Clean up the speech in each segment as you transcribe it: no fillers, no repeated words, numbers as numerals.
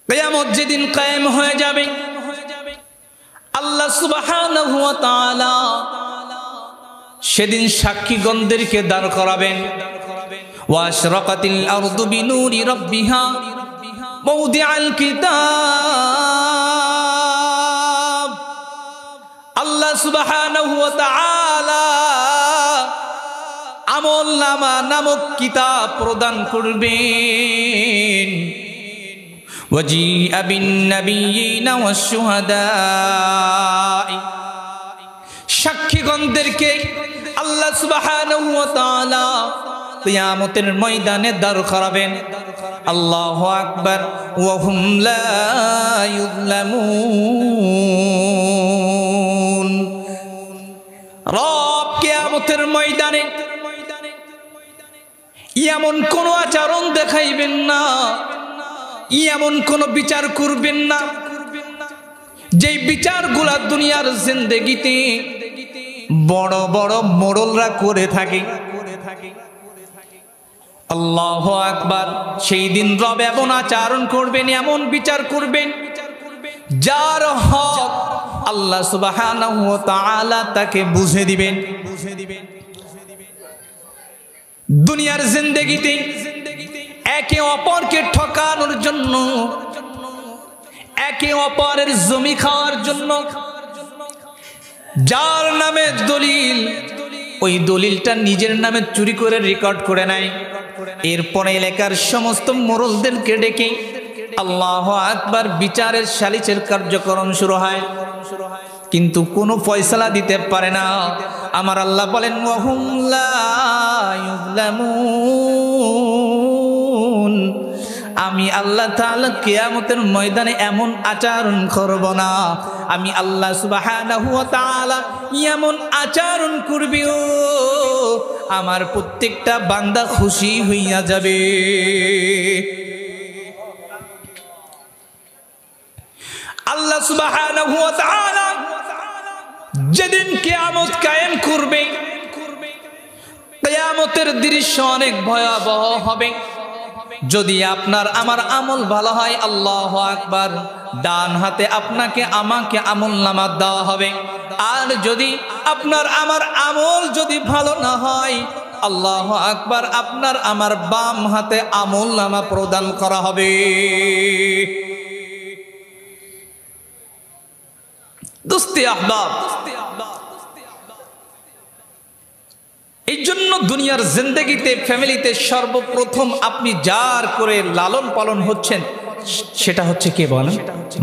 কিয়ামত যেদিন কায়েম হয়ে যাবে, আল্লাহ সুবহানাহু ওয়া তাআলা সেদিন সাক্ষীগণদেরকে দাঁড় করাবেন। ওয়া আশরাকাতিল আরদু বিনুরি রাব্বিহা মাওদিআল কিতাব। আল্লাহ সুবহানাহু ওয়া তাআলা আমলনামা নামক কিতাব প্রদান করবেন। ওয়াজিআ বিন-নাবিয়্যিনা ওয়াশ-শুহাদা'i, সাক্ষীগণদেরকে আল্লাহ সুবহানাহু ওয়া তাআলা কিয়ামতের ময়দানে দাঁড় করাবেন। আল্লাহু আকবার। ওয়া হুম লা ইউযলামুন। রব কিয়ামতের ময়দানে এমন কোন আচরণ দেখাইবেন না, এমন কোন বিচার করবেন না যেই বিচারগুলা দুনিয়ার জিন্দেগিতে বড় বড় মোড়লরা করে থাকে। আল্লাহু আকবার। সেই দিন রব এমন আচরণ করবেন, এমন বিচার করবেন, যার হক আল্লাহ সুবহানাহু ওয়া তাআলা তাকে বুঝে দিবেন। দুনিয়ার জিন্দেগিতে একে অপরকে ঠকানোর জন্য, একে অপরের জমি খাওয়ার জন্য যার নামে দলিল, ওই দলিলটা নিজের নামে চুরি করে রেকর্ড করে নেয়। এরপরে এলাকার সমস্ত মোড়লদেরকে ডেকে আল্লাহু আকবার বিচারের সালিসের কার্যক্রম শুরু হয়, কিন্তু কোনো ফয়সালা দিতে পারে না। আমার আল্লাহ বলেন ওয়া হুম লা ইউযলামুন। আমি আল্লাহ তাআলা কিয়ামতের ময়দানে এমন আচরণ করব না, আমি আল্লাহ সুবহানাহু ওয়া তাআলা এমন আচরণ করবি ও আমার প্রত্যেকটা বান্দা খুশি হইয়া যাবে। আল্লাহ সুবহানাহু ওয়া তাআলা যেদিন কিয়ামত কায়েম করবে, কিয়ামতের দৃশ্য অনেক ভয়াবহ হবে। যদি আপনার আমার আমল ভালো হয়, আল্লাহু আকবার, ডান হাতে আপনাকে আমাকে আমলনামা দেওয়া হবে। আর যদি আপনার আমার আমল যদি ভালো না হয়, আল্লাহু আকবার, আপনার আমার বাম হাতে আমলনামা প্রদান করা হবে। দোস্তি আহবাব, এই জন্য দুনিয়ার জিন্দেগিতে ফ্যামিলিতে সর্বপ্রথম আপনি যার করে লালন পালন হচ্ছেন সেটা হচ্ছে কে বলেন?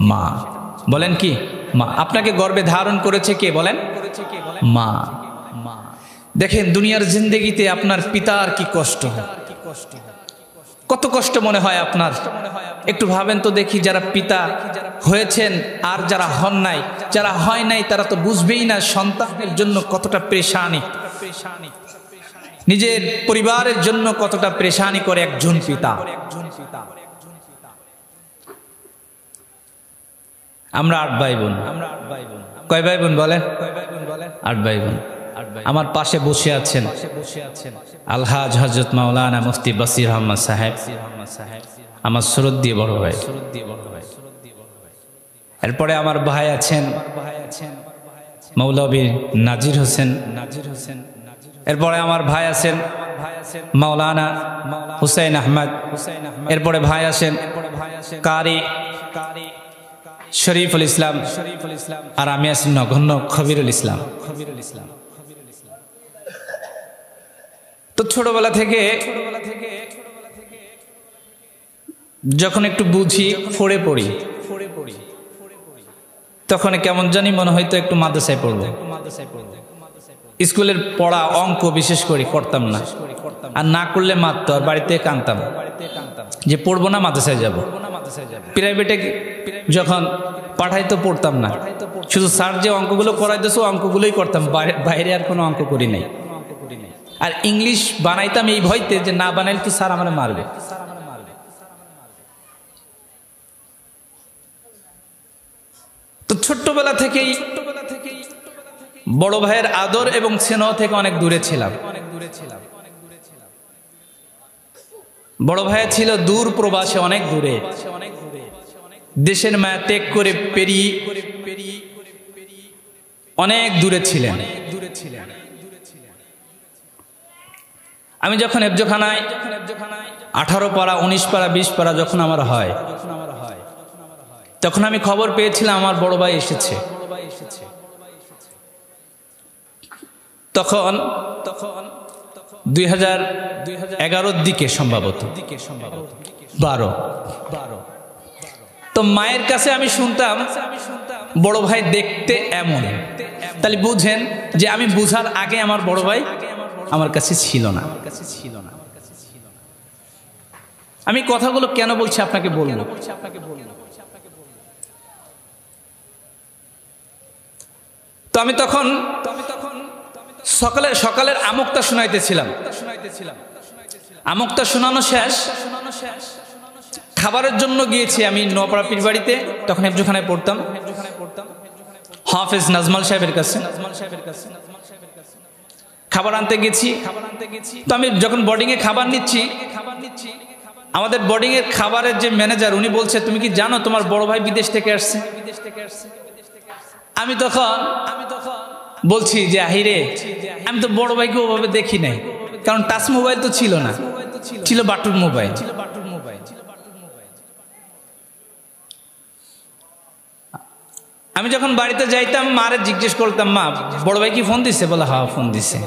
মা। বলেন কি? মা। আপনাকে গর্ভে ধারণ করেছে কে বলেন? মা। দেখেন দুনিয়ার জিন্দেগিতে আপনার পিতার কি কষ্ট, কত কষ্ট মনে হয় আপনার। একটু ভাবেন তো দেখি, যারা পিতা হয়েছেন আর যারা হন নাই, যারা হয় নাই তারা তো বুঝবেই না সন্তানের জন্য কতটা পেরেশানি, নিজের পরিবারের জন্য কতটা পেরেশানি করে একজন পিতা। আমরা 8 ভাই বোন। কয় ভাই বোন বলেন? 8 ভাই বোন। আমার পাশে বসে আছেন আলহাজ হযরত মাওলানা মুফতি বসির আহমদ সাহেব, আমার শ্রদ্ধেয় বড় ভাই। এরপরে আমার ভাই আছেন মৌলভী নাজির হোসেন। এরপরে আমার ভাই আছেন মাওলানা হুসাইন আহমদ। এরপরে ভাই আছেন কারি শরীফুল ইসলাম, আর আমি আছি নগণ্য খবিরুল ইসলাম। তো ছোটবেলা থেকে যখন একটু বুঝি, পড়ে পড়ি, তখন কেমন জানি মনে হয়তো একটু মাদ্রাসায় পড়বো। স্কুলের পড়া অঙ্ক বিশেষ করে করতাম না, আর না করলে মারতো, আর বাড়িতে কাঁদতাম যে পড়বো না, মাদ্রাসায় যাব। প্রাইভেটে যখন পাঠাইতো পড়তাম না, শুধু স্যার যে অঙ্কগুলো করাইতেছো অঙ্কগুলোই করতাম, বাইরে আর কোনো অঙ্ক করি নাই। আর ইংলিশ বানাইতাম এই ভয়তে যে না বানাইলে তো স্যার আমার মারবে। তো ছোট্টবেলা থেকেই বড় ভাইয়ের আদর এবং স্নেহ থেকে অনেক দূরে ছিলাম। বড় ভাই ছিল দূর প্রবাসে, অনেক দূরে। দেশের মায়া ত্যাগ করে পেরিয়ে অনেক দূরে ছিলেন। আমি যখন হেফজখানায় 18 পারা 19 পারা 20 পারা যখন আমার হয়, তখন আমি খবর পেয়েছিলাম আমার বড় ভাই এসেছে। তখন 2011-র দিকে সম্ভবত 12। তো মায়ের কাছে আমি শুনতাম বড় ভাই দেখতে এমন। তাহলে বুঝেন যে আমি বুঝার আগে আমার বড় ভাই আমার কাছে ছিল না। আমি কথাগুলো কেন বলছি আপনাকে বলবো। তো আমি তখন সকালের আমুকটা শোনাইতেছিলাম। আমুকটা শোনানো শেষ, খাবারের জন্য গিয়েছি আমি নোয়াপাড়া পীর বাড়িতে, তখন হেফজখানায় পড়তাম, হাফেজ নাজমাল সাহেবের কাছে। খাবার আনতে গেছি। তো আমি যখন বোর্ডিংয়ে খাবার নিচ্ছি, আমাদের বোর্ডিংয়ের খাবারের যে ম্যানেজার উনি বলছে, তুমি কি জানো তোমার বড় ভাই বিদেশ থেকে আসছে? আমি তখন বলছি যে আহিরে, আমি তো বড় ভাইকে ওভাবে দেখি নাই, কারণ টাচ মোবাইল তো ছিল না, ছিল বাটুর মোবাইল। আমি যখন বাড়িতে যাইতাম মারে জিজ্ঞেস করতাম, মা বড় ভাই কি ফোন দিছে? বলে হ্যাঁ ফোন দিছে।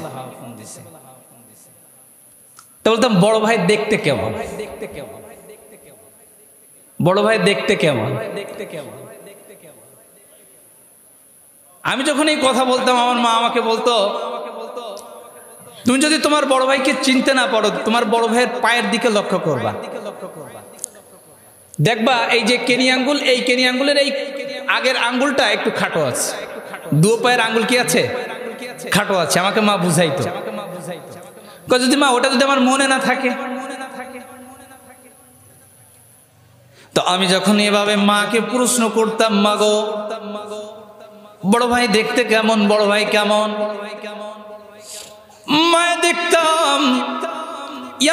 তো বলতাম বড় ভাই দেখতে কেমন? বড় ভাই দেখতে কেমন? আমি যখন এই কথা বলতাম আমার মা আমাকে বলতো, তুমি যদি তোমার বড় ভাইকে চিনতে না পারো, তোমার বড় ভাইয়ের পায়ের দিকে লক্ষ্য করবা, দেখবা এই যে কেনি আঙ্গুল, এই কেনি আঙ্গুলের এই আগের আঙ্গুলটা একটু খাটো আছে, দু পায়ের আঙ্গুল কি আছে? খাটো আছে। আমাকে মা বুঝাইতো, যদি মা ওটা যদি আমার মনে না থাকে। তো আমি যখন এভাবে মাকে প্রশ্ন করতাম, মা গো বড় ভাই দেখতে কেমন, বড় ভাই কেমন, মায়ে দেখতাম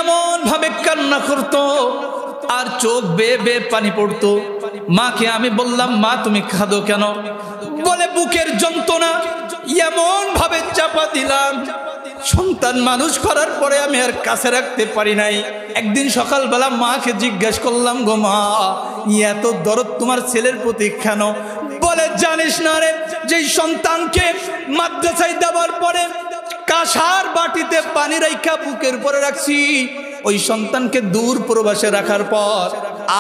এমন ভাবে কান্না করতো আর চোখ বেয়ে বেয়ে পানি পড়তো। মাকে আমি বললাম, মা তুমি কাঁদো কেন? বলে বুকের যন্ত্রণা এমন ভাবে চাপা দিলাম, সন্তান মানুষ করার পরে আমি আর কাছে রাখতে পারি নাই। একদিন সকালবেলা মাকে জিজ্ঞাসা করলাম, গো মা এত দরদ তোমার ছেলের প্রতি কেন? বলে জানিস না রে, যেই সন্তানকে মাদ্রাসায় দেওয়ার পরে কাঁসার বাটিতে পানি রাখা বুকের উপরে রাখছি, ওই সন্তানকে দূর প্রবাসে রাখার পর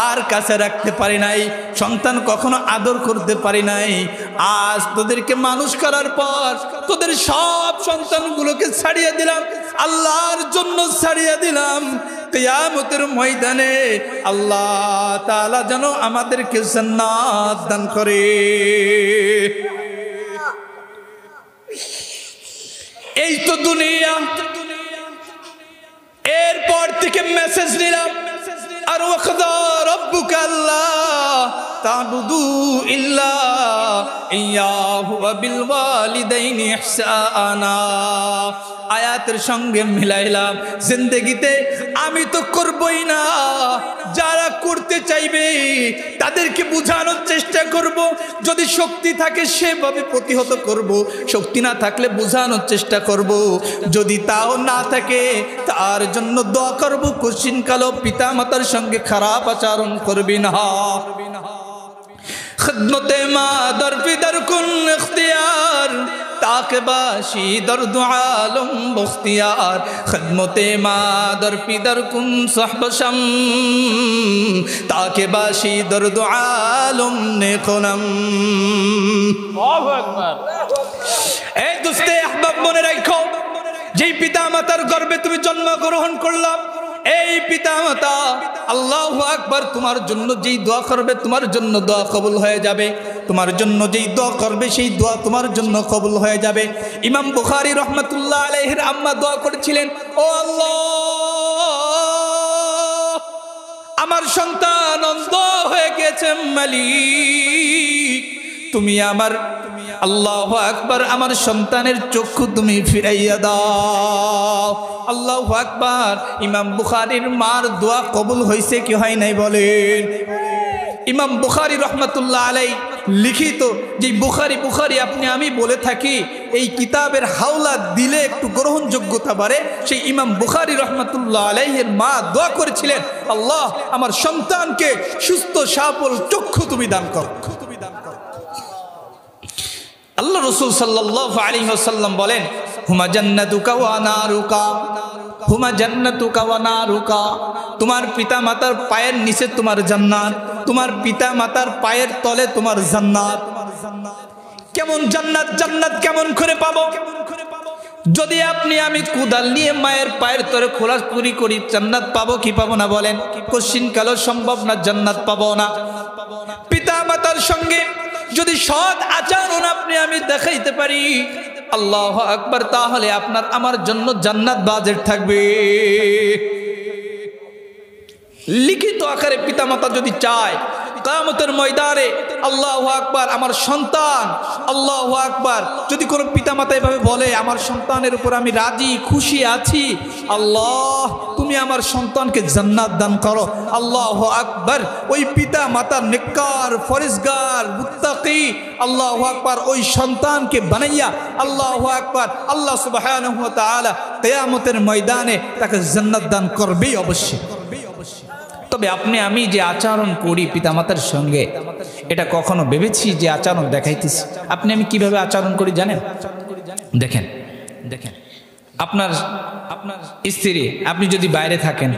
আর কাছে রাখতে পারি নাই, সন্তান কখনো আদর করতে পারি নাই। আজ তোদেরকে মানুষ করার পর তোদের সব সন্তানগুলোকে ছাড়িয়ে দিলাম, আল্লাহর জন্য ছাড়িয়ে দিলাম। কিয়ামতের ময়দানে আল্লাহ তাআলা যেন আমাদেরকে জান্নাত দান করে। এই তো দুনিয়া। এরপর থেকে মেসেজ নিলাম, আর ওয়াকদা রাব্বুকা আল্লা তা'বুদু ইল্লা ইয়াহু ওয়া বিল ওয়ালিদাইনি ইহসানা। আয়াতের সঙ্গে মিলাইলাম, জিন্দেগিতে আমি তো করবই না, যারা করতে চাইবে তাদেরকে বোঝানোর চেষ্টা করব, যদি শক্তি থাকে সেভাবে প্রতিহত করব, শক্তি না থাকলে বোঝানোর চেষ্টা করব, যদি তাও না থাকে তার জন্য দোয়া করব, কোশ্চিন কালো পিতা মাতার সঙ্গে খারাপ আচরণ করবি না। খিদমতে মা দরপিদার কুন ইখতিয়ার, তাকে বাসি দর্দ আলম বখতিয়ার। খিদমতে মা দরপিদার কুন সাহবশম, তাকে বাসি দর্দ আলম নেখনম। আল্লাহু আকবার। এই দোস্তে আহবাব মনে রাখো, যেই পিতা মাতার গর্ভে তুমি জন্মগ্রহণ করলাম, এই পিতা মাতা আল্লাহু আকবার তোমার জন্য যেই দোয়া করবে তোমার জন্য দোয়া কবুল হয়ে যাবে, তোমার জন্য যেই দোয়া করবে সেই দোয়া তোমার জন্য কবুল হয়ে যাবে। ইমাম বুখারী রহমাতুল্লাহ আলাইহির আম্মা দোয়া করেছিলেন, ও আল্লাহ আমার সন্তান অন্ধ হয়ে গেছে মালিক, তুমি আমার আল্লাহু আকবার আমার সন্তানের চক্ষু তুমি ফিরাইয়া দাও। আল্লাহু আকবার। ইমাম বুখারীর মার দোয়া কবুল হয়েছে কি হয় নাই বলেন? ইমাম বুখারী রহমাতুল্লাহ আলাই লিখিত, যে বুখারী আপনি আমি বলে থাকি, এই কিতাবের হাওলা দিলে একটু গ্রহণযোগ্যতা বাড়ে। সেই ইমাম বুখারী রহমাতুল্লাহ আলাইহির মা দোয়া করেছিলেন, আল্লাহ আমার সন্তানকে সুস্থ সবল চক্ষু তুমি দান করো। আল্লাহ রাসূল সাল্লাল্লাহু আলাইহি ওয়াসাল্লাম বলেন, হুমা জান্নাতুকা ওয়া নারুকা, হুমা জান্নাতুকা ওয়া নারুকা, তোমার পিতা মাতার পায়ের নিচে তোমার জান্নাত, তোমার পিতা মাতার পায়ের তলে তোমার জান্নাত। কেমন জান্নাত? জান্নাত কেমন করে পাবো? যদি আপনি আমি কুদাল নিয়ে মায়ের পায়ের তলে খোলাখুলি করি, জান্নাত পাবো কি পাবো না বলেন? কোশ্চিন কালো সম্ভব না, জান্নাত পাবো না। পিতা মাতার সঙ্গে যদি সৎ আচরণ আপনি আমি দেখাইতে পারি, আল্লাহু আকবার, তাহলে আপনার আমার জন্য জান্নাত বাজেট থাকবে। লিখিত আকারে পিতামাতা যদি চায় কিয়ামতের ময়দানে, আল্লাহু আকবার, আমার সন্তান, আল্লাহু আকবার, যদি কোনো পিতামাতা এভাবে বলে, আমার সন্তানের উপর আমি রাজি খুশি আছি, আল্লাহ তুমি আমার সন্তানকে জান্নাত দান করো, আল্লাহু আকবার, ওই পিতা মাতার নেককার ফরেজগার মুত্তাকি, আল্লাহু আকবার, ওই সন্তানকে বানাইয়া আল্লাহু আকবার আল্লাহ সুবহানাহু ওয়া তাআলা কিয়ামতের ময়দানে তাকে জান্নাত দান করবেই অবশ্যই। তবে আপনি আমি যে আচরণ করি পিতামাতার সঙ্গে, এটা কখনো ভেবেছি যে আচরণ দেখাইতেছি? আপনি আমি কিভাবে আচরণ করি জানেন? দেখেন আপনার স্ত্রী, আপনি যদি বাইরে থাকেন,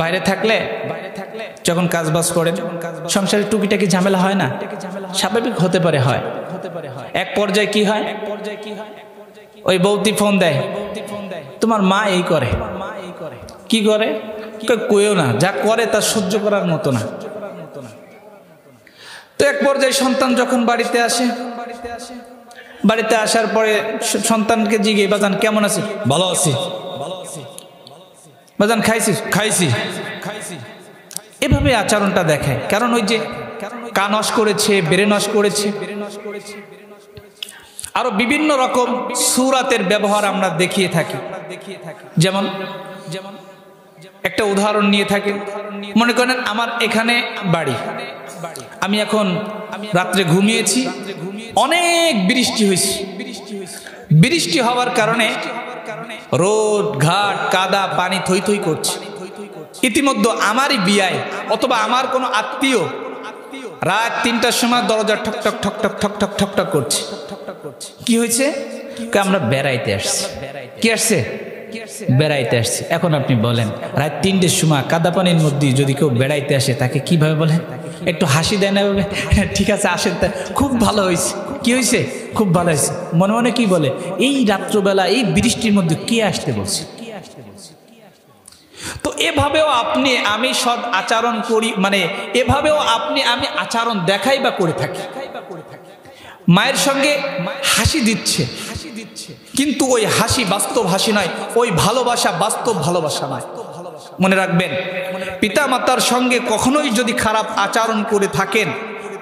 বাইরে থাকলে যখন কাজবাজ করেন, সংসারের টুকিটাকি ঝামেলা হয় না? স্বাভাবিক হতে পারে, হয়। এক পর্যায়ে কি হয়, ওই বউতি ফোন দেয়, তোমার মা এই করে, কি করে কইও না, যা করে তা সহ্য করার মতো না। তো এক পর্যায়ে সন্তান যখন বাড়িতে আসে, বাড়িতে আসার পরে সন্তানকে জিজ্ঞেস, বাজান কেমন আছিস? ভালো আছি। বাজান খাইছিস? খাইছি। এভাবে আচরণটা দেখায়, কারণ ওই যে কানস করেছে, বেরেনস করেছে, আরো বিভিন্ন রকম সূরাতের ব্যবহার আমরা দেখিয়ে থাকি। যেমন একটা উদাহরণ নিয়ে থাকে, মনে করেন আমার এখানে বাড়ি, আমি এখন রাত্রে ঘুমিয়েছি, অনেক বৃষ্টি হয়েছে, বৃষ্টি হওয়ার কারণে রোড ঘাট কাদা পানি থই থই করছে। ইতিমধ্যে আমারই বিয়ায় অথবা আমার কোনো আত্মীয় রাত ৩টার সময় দরজা ঠক ঠক ঠক ঠক ঠক ঠক ঠক ঠক করছে। কি হয়েছে? আমরা বেড়াইতে আসছি। কি আসছে? বেড়াইতে আসছে। এখন আপনি বলেন, রাত ৩টের সময় কাদা পানির মধ্যে যদি কেউ বেড়াইতে আসে, তাকে কিভাবে বলে? একটু হাসি দেয় না? ভাবে ঠিক আছে আসেন, খুব ভালো হয়েছে। কি হয়েছে? খুব ভালো হয়েছে। মনে মনে কি বলে, এই রাত্রবেলা এই বৃষ্টির মধ্যে কে আসতে বলছে? তো এভাবেও আপনি আমি সৎ আচরণ করি, মানে এভাবেও আপনি আমি আচরণ দেখাই বা করে থাকি। মায়ের সঙ্গে হাসি দিচ্ছে, কিন্তু ওই হাসি বাস্তব হাসি নয়, ওই ভালোবাসা বাস্তব ভালোবাসা নয়। মনে রাখবেন, পিতা মাতার সঙ্গে কখনোই যদি খারাপ আচরণ করে থাকেন,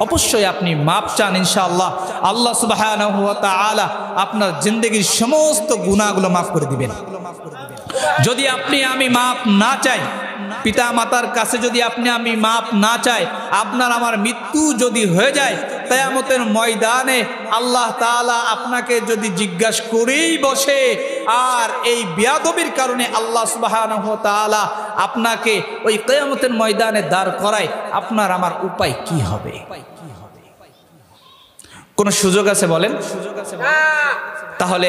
অবশ্যই আপনি মাপ চান, ইনশাআল্লাহ আল্লাহ সুবহানাহু ওয়া তাআলা আপনার জিন্দেগির সমস্ত গুনাহগুলো মাফ করে দিবেন। যদি আপনি আমি মাপ না চাই, পিতা মাতার কাছে যদি আপনি আমি মাপ না চাই, আপনার আমার মৃত্যু যদি হয়ে যায়, কিয়ামতের ময়দানে আল্লাহ তাআলা আপনাকে যদি জিজ্ঞাসা করেই বসে, আর এই বেয়াদবির কারণে আল্লাহ সুবহানাহু ওয়া তাআলা আপনাকে ওই কিয়ামতের ময়দানে দাঁড় করায়, আপনার আমার উপায় কি হবে? কোন সুযোগ আছে বলেন? তাহলে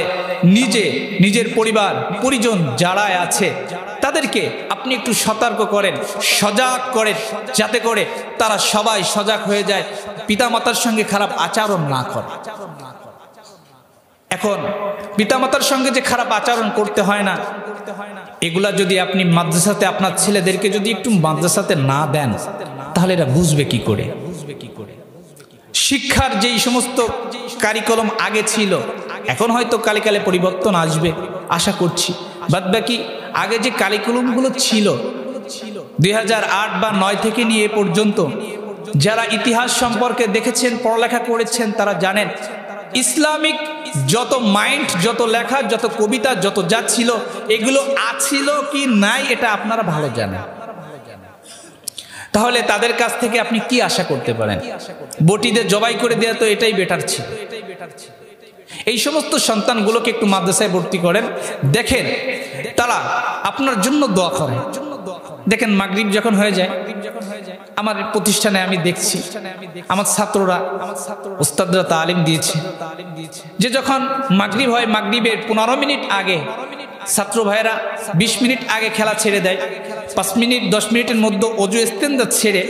নিজের পরিবার পরিজন যারা আছে তাদেরকে আপনি একটু সতর্ক করেন, সজাগ করেন, যাতে করে তারা সবাই সজাগ হয়ে যায়, পিতামাতার সঙ্গে খারাপ আচরণ না করে। এখন পিতামাতার সঙ্গে যে খারাপ আচরণ করতে হয় না, এগুলা যদি আপনি মাদ্রাসাতে আপনার ছেলেদেরকে যদি একটু মাদ্রাসাতে না দেন, তাহলে এরা বুঝবে কি করে? শিক্ষার যেই সমস্ত কারিকুলাম আগে ছিল, এখন হয়তো কালে কালে পরিবর্তন আসবে আশা করছি। বাদবাকি আগে যে কারিকুলামগুলো ছিল 2008 বা 9 থেকে নিয়ে এ পর্যন্ত, যারা ইতিহাস সম্পর্কে দেখেছেন, পড়ালেখা করেছেন, তারা জানেন ইসলামিক যত মাইন্ড, যত লেখা, যত কবিতা, যত যা ছিল, এগুলো আছিল কি নাই এটা আপনারা ভালো জানেন। তাহলে তাদের কাছ থেকে আপনি কি আশা করতে পারেন? বটিতে জবাই করে দেওয়া তো এটাই বেটার ছিল। এই সমস্ত সন্তানগুলোকে একটু মাদ্রাসায় ভর্তি করেন, দেখেন তারা আপনার জন্য দোয়া করে। দেখেন মাগরিব যখন হয়ে যায়, আমার প্রতিষ্ঠানে আমি দেখছি আমার ছাত্ররা, উস্তাদরা তালিম দিয়েছে যে যখন মাগরিব হয়, মাগরিবের 15 মিনিট আগে ছাত্র ভাইরা 20 মিনিট আগে খেলা ছেড়ে দেয়। 5 মিনিট 10 মিনিটের মধ্যে অজু ইস্তেনজা ছেড়ে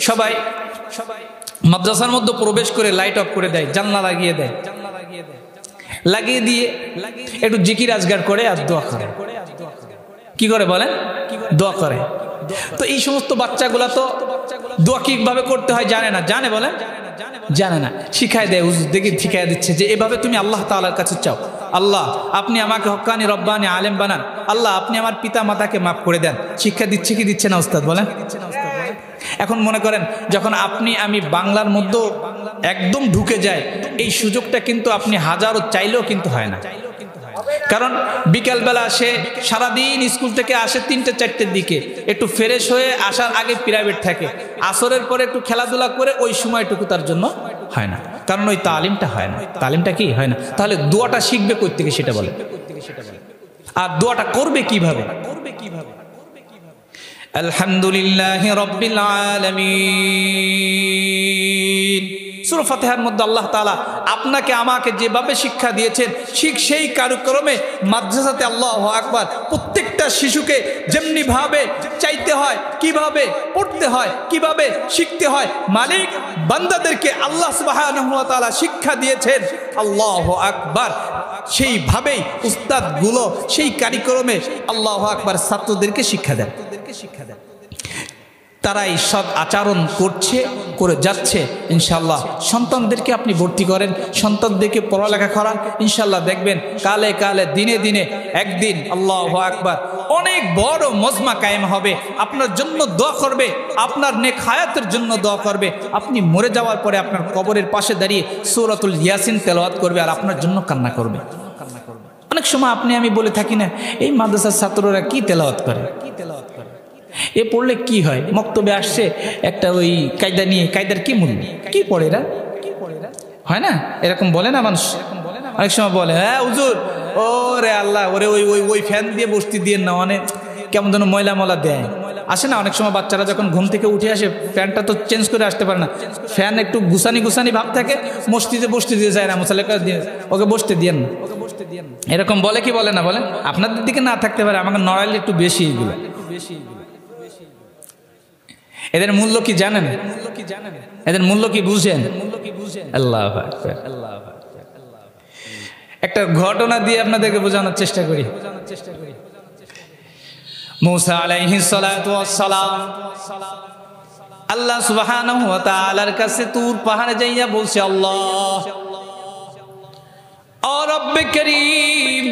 সবাই মাদ্রাসার মধ্যে প্রবেশ করে লাইট অফ করে দেয়, জানলা লাগিয়ে দেয়, লাগিয়ে দিয়ে একটু জিকির আজগার করে আর দোয়া করে। কি করে বলেন? দোয়া করে। তো এই সমস্ত বাচ্চাগুলা তো দোয়া কিভাবে করতে হয় জানে না। জানে বলেন? জানে না। শিখায় দেয়, হুজুর দেখি শিখায় দিচ্ছে যে এভাবে তুমি আল্লাহ তাআলার কাছে চাও, আল্লাহ আপনি আমাকে হক্কানি রব্বানি আলেম বানান, আল্লাহ আপনি আমার পিতা মাতাকে মাফ করে দেন। শিক্ষা দিচ্ছে কি দিচ্ছে না উস্তাদ বলেন? এখন মনে করেন যখন আপনি আমি বাংলার মধ্যে একদম ঢুকে যায়, এই সুযোগটা কিন্তু আপনি হাজারো চাইলেও কিন্তু হয় না। কারণ বিকালবেলা সে সারাদিন স্কুল থেকে আসে 3-4টের দিকে, একটু ফ্রেশ হয়ে আসার আগে প্রাইভেট থাকে, আসরের পরে একটু খেলাধুলা করে ওই সময়টুকু তার জন্য হয় না, কারণ ওই তালিমটা হয় না। তালিমটা কি হয় না? তাহলে দোয়াটা শিখবে কই থেকে সেটা বলে, আর দোয়াটা করবে কিভাবে? আলহামদুলিল্লাহি রাব্বিল আলামিন। সূরা ফাতিহার মধ্যে আল্লাহ তাআলা আপনাকে আমাকে যেভাবে শিক্ষা দিয়েছেন ঠিক সেই কার্যক্রমে মাদ্রাসাতে আল্লাহু আকবার প্রত্যেকটা শিশুকে যেমনি ভাবে চাইতে হয়, কিভাবে পড়তে হয়, কিভাবে শিখতে হয়, মালিক বান্দাদেরকে আল্লাহ সুবহানাহু ওয়া তাআলা শিক্ষা দিয়েছেন। আল্লাহু আকবার। সেইভাবেই উস্তাদগুলো সেই কার্যক্রমে আল্লাহু আকবার ছাত্রদেরকে শিক্ষা দেন। তারাই সৎ আচরণ করছে, করে যাচ্ছে। ইনশাআল্লাহ সন্তানদেরকে আপনি ভর্তি করেন, সন্তানদেরকে পড়ালেখা করান, ইনশাআল্লাহ দেখবেন কালে কালে দিনে দিনে একদিন আল্লাহু আকবার অনেক বড় মজমা কায়েম হবে, আপনার জন্য দোয়া করবে, আপনার নেক হায়াতের জন্য দোয়া করবে। আপনি মরে যাওয়ার পরে আপনার কবরের পাশে দাঁড়িয়ে সূরাতুল ইয়াসিন তেলাওয়াত করবে আর আপনার জন্য কান্না করবে। অনেক সময় আপনি আমি বলে থাকি না, এই মাদ্রাসার ছাত্ররা কি তেলাওয়াত করে, এ পড়লে কি হয়? মক্তবে আসছে একটা ওই কায়দা নিয়ে, কায়দার কি মূল্য, কি পড়ে এরা, হয় না? এরকম বলে না মানুষ, অনেক সময় বলে হ্যাঁ হুজুর ও রে আল্লাহ ওরে ওই ওই ওই ফ্যান দিয়ে বসতি দিয়ে না, অনেক কেমন যেন ময়লা ময়লা দেয়, আসে না? অনেক সময় বাচ্চারা যখন ঘুম থেকে উঠে আসে ফ্যানটা তো চেঞ্জ করে আসতে পারে না, ফ্যান একটু গুসানি গুসানি ভাব থাকে, মসজিদে বসতে দিয়ে যায় না, মুসাল্লিকা দিয়ে ওকে বসতে দিয়েন না, এরকম বলে কি বলে না? বলেন আপনাদের দিকে না থাকতে পারে, আমাকে নড়াইলে একটু বেশি এগুলো। এদের মূল্য কি জানেন? এদের মূল্য কি বুঝেন? আল্লাহু আকবার। একটা ঘটনা দিয়ে আপনাদেরকে বোঝানোর চেষ্টা করি। মূসা আলাইহিস সালাতু ওয়াস সালাম আল্লাহ সুবহানাহু ওয়া তাআলার কাছে তুর পাহাড়ে যাইয়া বলছে, আল্লাহ ও রব্বে কারীম,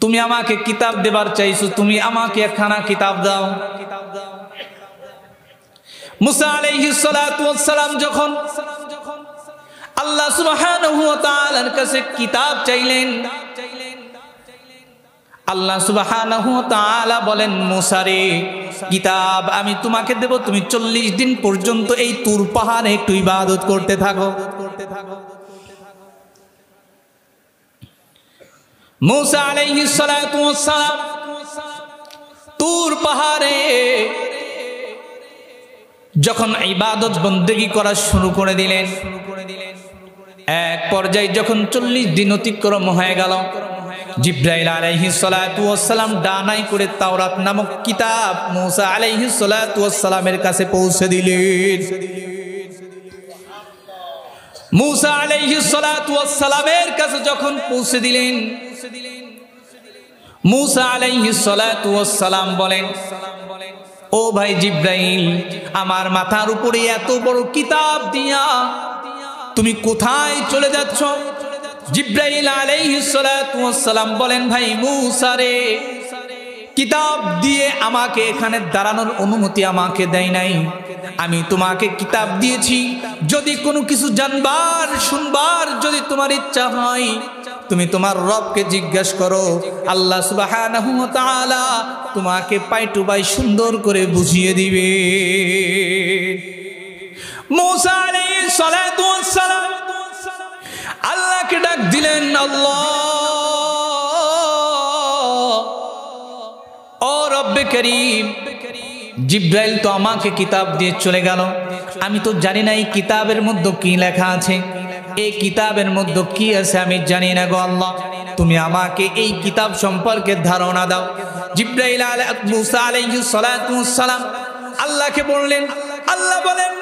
তুমি আমাকে কিতাব দেবার চাইছো, তুমি আমাকে একখানা কিতাব দাও। মূসা আলাইহিস সালাতু ওয়াস সালাম যখন আল্লাহ সুবহানাহু ওয়া তাআলার কাছে কিতাব চাইলেন, আল্লাহ সুবহানাহু ওয়া তাআলা বলেন, মূসা রে কিতাব আমি তোমাকে দেব, তুমি 40 দিন পর্যন্ত এই তুর পাহাড়ে একটু ইবাদত করতে থাকো। মূসা আলাইহিস সালাতু ওয়াস সালাম তুর পাহাড়ে যখন ইবাদত বন্দেগী করা শুরু করে দিলেন, এক পর্যায়ে যখন 40 দিন অতিক্রম হয়ে গেল, জিবরাইল আলাইহিস সালাতু ওয়াস সালাম ডানাই করে তাওরাত নামক কিতাব মূসা আলাইহিস সালাতু ওয়াস সালামের কাছে পৌঁছে দিলেন। মূসা আলাইহিস সালাতু ওয়াস সালামের কাছে যখন পৌঁছে দিলেন, মূসা আলাইহিস সালাতু ওয়াস সালাম বলেন, ও ভাই জিবরাইল, আমার মাথার উপরে এত বড় কিতাব দিয়া তুমি কোথায় চলে যাচ্ছ? জিবরাইল আলাইহিস সালাতু ওয়াস সালাম বলেন, ভাই মূসা রে, কিতাব দিয়ে আমাকে এখানে দাঁড়ানোর অনুমতি আমাকে দেয় নাই, আমি তোমাকে কিতাব দিয়েছি, যদি কোনো কিছু জানবার শুনবার যদি তোমার ইচ্ছা হয় তুমি তোমার রবকে জিজ্ঞাসা করো, আল্লাহ সুবহানাহু ওয়া তাআলা তোমাকে পাই টু পাই সুন্দর করে বুঝিয়ে দিবে। মূসা আলাইহিস সালাতু ওয়াস সালাম আল্লাহকে ডাক দিলেন, আল্লাহ ও রব্বে করিম, জিব্রাইল তো আমাকে কিতাব দিয়ে চলে গেল, আমি তো জানি না এই কিতাবের মধ্যে কি লেখা আছে, এই কিতাবের মধ্যে কি আছে আমি জানি না গো আল্লাহ, তুমি আমাকে এই কিতাব সম্পর্কে ধারণা দাও। জিব্রাইল মূসা আলাইহিস সালাতু ওয়াস সালাম আল্লাহকে বললেন, আল্লাহ বলেন,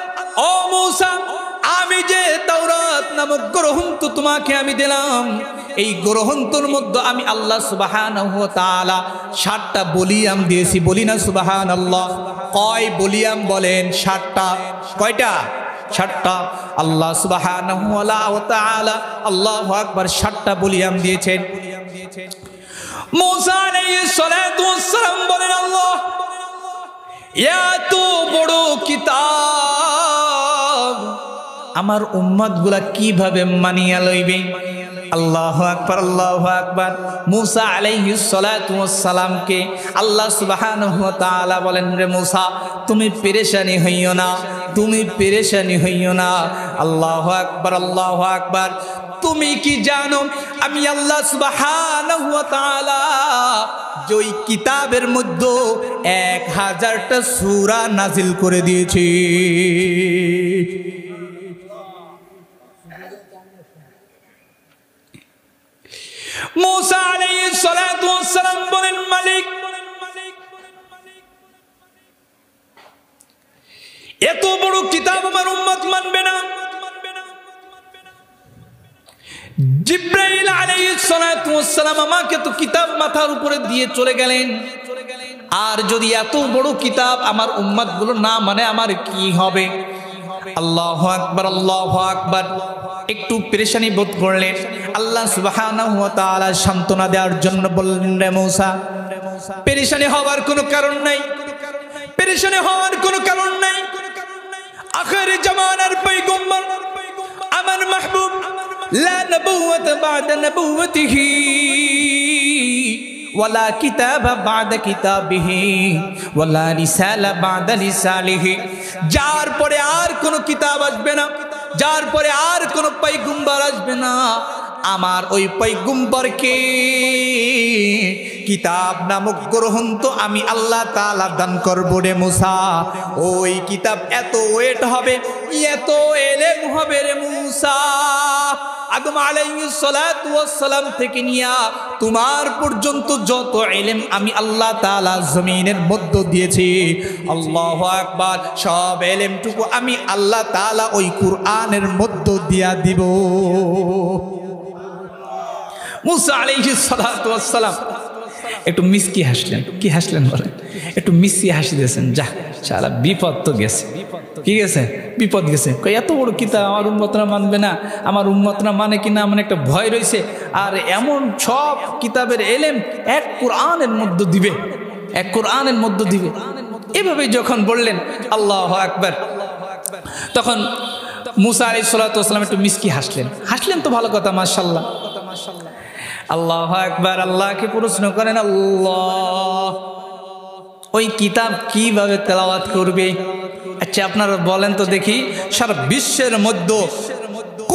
ও মূসা, আমি যে তাওরাত নামক গ্রন্থ তোমাকে আমি দিলাম, এই গ্রন্থের মধ্যে আমি আল্লাহ সুবহানাহু ওয়া তাআলা 7টা বলিয়াম দিয়েছি। বলি না সুবহানাল্লাহ? কয় বলিয়াম বলেন? 7টা। কয়টা? 7টা। আল্লাহ সুবহানাহু ওয়া তাআলা আল্লাহু আকবার 7টা বলিয়াম দিয়েছেন। মূসা আলাইহিস সালাতু ওয়াস সালাম বলেন, আল্লাহ এত বড় কিতাব আমার উম্মতগুলা কিভাবে মানিয়া লইবে? আল্লাহু আকবার, আল্লাহু আকবার। মূসা আলাইহিস সালাতু ওয়াস সালামকে আল্লাহ সুবহানাহু ওয়া তাআলা বলেন, রে মূসা, তুমি পেরেশানি হইও না, তুমি পেরেশানি হইও না। আল্লাহু আকবার, আল্লাহু আকবার। তুমি কি জানো আমি আল্লাহ সুবহানাহু ওয়া তাআলা যেই কিতাবের মধ্যে 1000টা সূরা নাজিল করে দিয়েছি। মূসা আলাইহিস সালাতু ওয়াস সালাম বলেন, মালিক, এত বড় কিতাব আমার উম্মত মানবে না। জিব্রাইল আলাইহিস সালাতু ওয়াস সালাম আমাকে তো কিতাব মাথার উপরে দিয়ে চলে গেলেন, আর যদি এত বড় কিতাব আমার উম্মতগুলো না মানে আমার কি হবে? আল্লাহু আকবার, আল্লাহু আকবার। একটু পেরেশানি বোধ করলেন। আল্লাহ সুবহানাহু ওয়া তাআলা সান্ত্বনা দেওয়ার জন্য বললেন, রে মূসা, পেরেশানি হওয়ার কোনো কারণ নাই, পেরেশানি হওয়ার কোনো কারণ নাই। আখিরি জামানার পয়গম্বর আমার মাহবুব, লা নবুওয়াতা বা'দা নবুওয়াতিহি ওয়ালা কিতাবা বা'দা কিতাবিহি ওয়ালা রিসালা বা'দা রিসালিহি। যার পরে আর কোনো কিতাব আসবে না, যার পরে আর কোনো পয়গম্বর আসবে না, আমার ওই পয়গম্বরকে কিতাব নামক গ্রন্থ আমি আল্লাহ তাআলা দান করব রে মূসা। ওই কিতাব এত ওয়েট হবে, এত এলেম হবে রে মূসা, আদম আলাইহিস সালাতু ওয়াস সালাম থেকে নিয়া তোমার পর্যন্ত যত ইলম আমি আল্লাহ তাআলা জমিনের মধ্যে দিয়েছি, আল্লাহু আকবার, সব ইলমটুকু আমি আল্লাহ তাআলা ওই কুরআনের মধ্যে দিয়া দিব। মূসা আলাইহিস সালাতু ওয়াস সালাম একটু মিষ্টি হাসলেন। কি হাসলেন বলেন? একটু মিষ্টি হাসি দিয়েছেন। যা শালা, বিপদ তো গেছে। কি গেছে? বিপদ গেছে। এত বড় কিতাব আমার উম্মতরা মানবে না, আমার উম্মতরা মানে কিনা আমার একটা ভয় রয়েছে। আর এমন সব কিতাবের এলেম এক কোরআনের মধ্যে দিবে, এক কোরআনের মধ্যে দিবে। এভাবে যখন বললেন আল্লাহু আকবার, তখন মূসা আলাইহিস সালাতু ওয়াস সালাম একটু মিষ্টি হাসলেন। হাসলেন তো ভালো কথা, মাশাআল্লাহ। আল্লাহু আকবার। আল্লাহকে প্রশ্ন করেন, আল্লাহ ওই কিতাব কিভাবে তেলাওয়াত করবে? আচ্ছা আপনারা বলেন তো দেখি, সারা বিশ্বের মধ্যে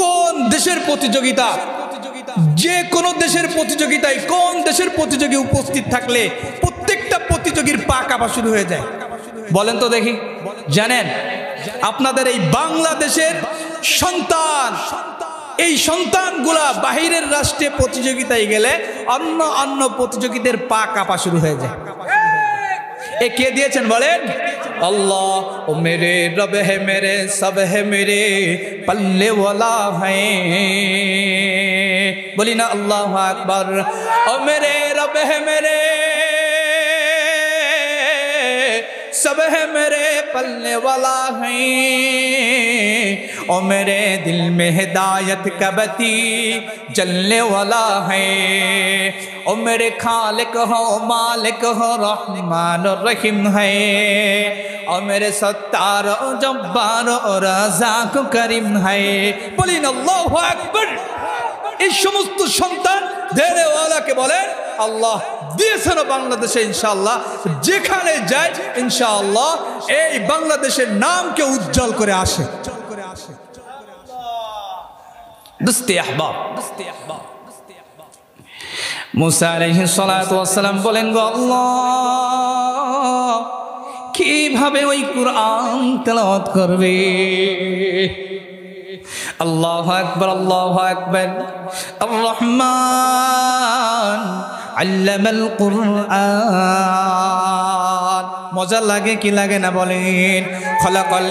কোন দেশের প্রতিযোগিতা, যে কোনো দেশের প্রতিযোগিতায় কোন দেশের প্রতিযোগী উপস্থিত থাকলে প্রত্যেকটা প্রতিযোগীর পা কাঁপা শুরু হয়ে যায়? বলেন তো দেখি। জানেন? আপনাদের এই বাংলাদেশের সন্তান, এই সন্তানগুলা বাহিরের রাষ্ট্রে প্রতিযোগিতায় গেলে অন্য অন্য প্রতিযোগীদের পা কাঁপা শুরু হয়ে যায়। এ কে দিয়েছেন বলেন? আল্লাহ। ও মেরে রব হে মেরে সব হে মেরে পল্লে ওয়ালা হ্যায়। বলি না আল্লাহু আকবার। ও মেরে রব হে মেরে सब है मेरे पलने वाला है। ओ मेरे दिल में हिदायत का बती जलने वाला है। ओ मेरे खालिक हो मालिक हो रहमान और रहीम है। ओ मेरे सत्तार और जब्बार और रज़ाक करीम है। बोलिए अल्लाहु अकबर। এই সমস্ত সন্তান দেনেওয়ালাকে বলেন আল্লাহ দিয়েছেন বাংলাদেশে ইনশাআল্লাহ। যেখানে যায় ইনশাআল্লাহ এই বাংলাদেশের নামকে উজ্জ্বল করে আসে। দোস্তে আহবাব, মুসা আলাইহিস সালাতু ওয়াস সালাম বলেন গো আল্লাহ, কিভাবে ওই কুরআন তেলাওয়াত করবে? আল্লাহু আকবার, আল্লাহু আকবার। আর রহমান আল্লামাল কুরআন। মজা লাগে কি লাগে না বলেন? খলাকাল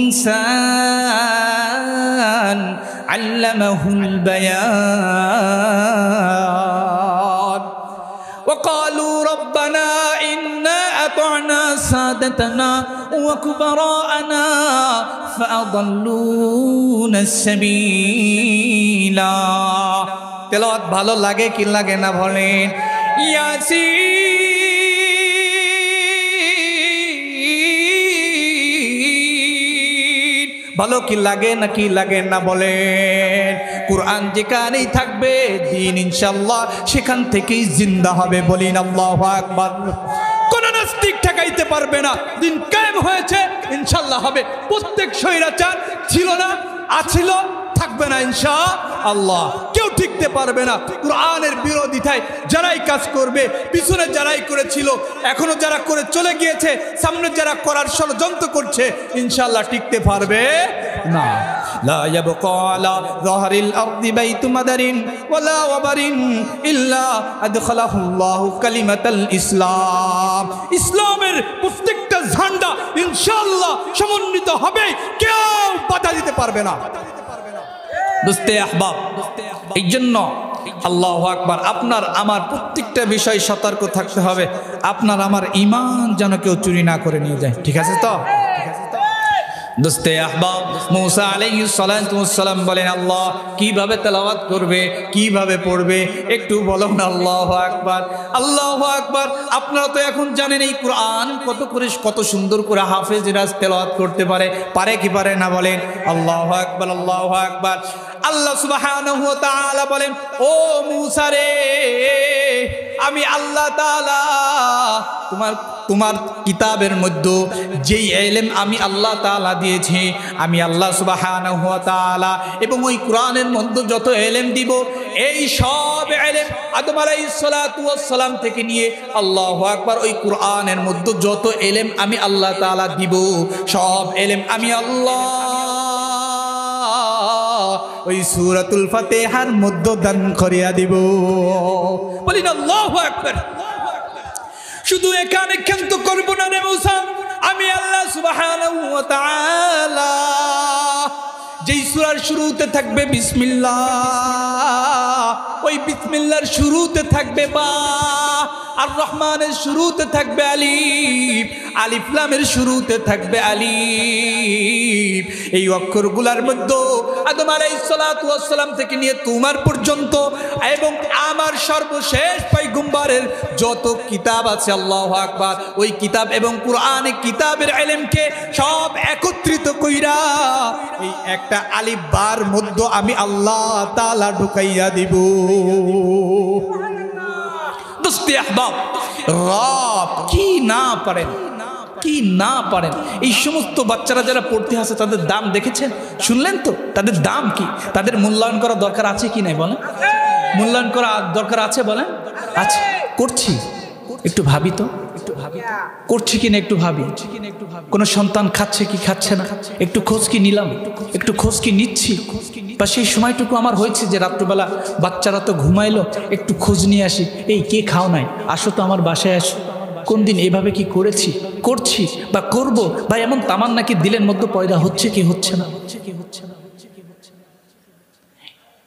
ইনসান আল্লামাহুল বায়ান। وقالوا ربنا إنا أطعنا سادتنا وكبراءنا فأضلونا السبيلا। তেলাওয়াত ভালো লাগে কি লাগে না বলেন? ইয়াসিন ভালো কি লাগে না কি লাগে না বলেন? কুরআন যেখানেই থাকবে দিন ইনশাআল্লাহ সেখান থেকেই জিন্দা হবে। বলিন আল্লাহু আকবার। কোন নাস্তিক ঠেকাইতে পারবে না। দিন কায়েম হয়েছে ইনশাআল্লাহ হবে। প্রত্যেক স্বৈরাচার ছিল না, আছিল, থাকবে না ইনশাআল্লাহ। কেউ টিকতে পারবে না। কুরআনের বিরোধিতায় যারাই কাজ করবে, পিছনে যারাই করেছিল, এখনো যারা করে চলে গিয়েছে, সামনে যারা করার ষড়যন্ত্র করছে, ইনশাআল্লাহ টিকতে পারবে না। লা ইয়াবকা আলা যাহরিল আরদি বাইতু মাদারিন ওয়ালা ওয়াবারিন ইল্লা আদখালাহুল্লাহু কালিমাতাল ইসলাম। ইসলামের প্রত্যেকটা ঝান্ডা ইনশাআল্লাহ সমন্বিত হবে, কেউ বাধা দিতে পারবে না। দোস্তে আহবাব, এই জন্য আল্লাহু আকবার, আপনার আমার প্রত্যেকটা বিষয় সতর্ক থাকতে হবে। আপনার আমার ঈমান যেন কেউ চুরি না করে নিয়ে যায়। ঠিক আছে তো? দোস্তে আহবাব, মুসা আলাইহিস সালাতু ওয়াস সালাম বলেন আল্লাহ কিভাবে তেলাওয়াত করবে, কিভাবে পড়বে একটু বলুন। আল্লাহু আকবার, আল্লাহু আকবার। আপনারা তো এখন জানেন এই কুরআন কত সুন্দর করে হাফেজরা তেলাওয়াত করতে পারে, পারে কি পারে না বলেন? আল্লাহু আকবার, আল্লাহু আকবার। আল্লাহ সুবহানাহু ওয়া তাআলা বলেন ও মুসা রে, আমি আল্লাহ তাআলা তোমার কিতাবের মধ্যে যেই ইলম আমি আল্লাহ তাআলা দিয়েছি, আমি আল্লাহ সুবহানাহু ওয়া তাআলা এবং ওই কোরআনের মধ্যে যত ইলম দিব, এই সব ইলম আদম আলাইহিস সালাতু ওয়াস সালাম থেকে নিয়ে আল্লাহু আকবার ওই কোরআনের মধ্যে যত ইলম আমি আল্লাহ তাআলা দিব, সব ইলম আমি আল্লাহ ওই সূরাতুল ফাতিহার মধ্যে দান করিয়া দিব। বলেন আল্লাহু আকবার। শুধু এখানে ক্ষান্ত করব না রে মুসা, আমি আল্লাহ সুবহানাহু ওয়া তাআলা যেই সূরার শুরুতে থাকবে বিসমিল্লাহ, ওই বিসমিল্লাহর শুরুতে থাকবে বা, আর রহমানের শুরুতে থাকবে আলিফ, আলিফ লামের শুরুতে থাকবে আলিফ। এই অক্ষরগুলোর মধ্যে আদম আলাইহিস সালাতু ওয়াস সালাম থেকে নিয়ে তোমার পর্যন্ত এবং আমার সর্বশেষ পয়গম্বরের যত কিতাব আছে, আল্লাহু আকবার, ওই কিতাব এবং কুরআনে কিতাবের ইলমকে সব একত্রিত কইরা এই একটা আলিফ বার মধ্যে আমি আল্লাহ তাআলা ঢুকাইয়া দিব। দোস্তে আহবাব, রব কি না পারেন, কি না পারেন। এই সমস্ত বাচ্চারা যারা পড়তে আসে তাদের দাম দেখেছেন, শুনলেন তো? তাদের দাম কি, তাদের মূল্যায়ন করা দরকার আছে কি নাই বলেন? মূল্যায়ন করা দরকার আছে বলেন? আছে। করছি একটু ভাবি তো, করছি কিনা একটু ভাবি। কোন সন্তান খাচ্ছে কি খাচ্ছে না একটু খোঁজ কি নিলাম, একটু খোঁজ কি নিচ্ছি? বা সেই সময়টুকু আমার হয়েছে যে রাত্রবেলা বাচ্চারা তো ঘুমাইলো, একটু খোঁজ নিয়ে আসি, এই কে খাও নাই, আসো তো আমার বাসায় আসো, কোন দিন এভাবে কি করেছি, করছি বা করব, বা এমন তামান্না কি দিলের মধ্যে পয়দা হচ্ছে কি হচ্ছে না?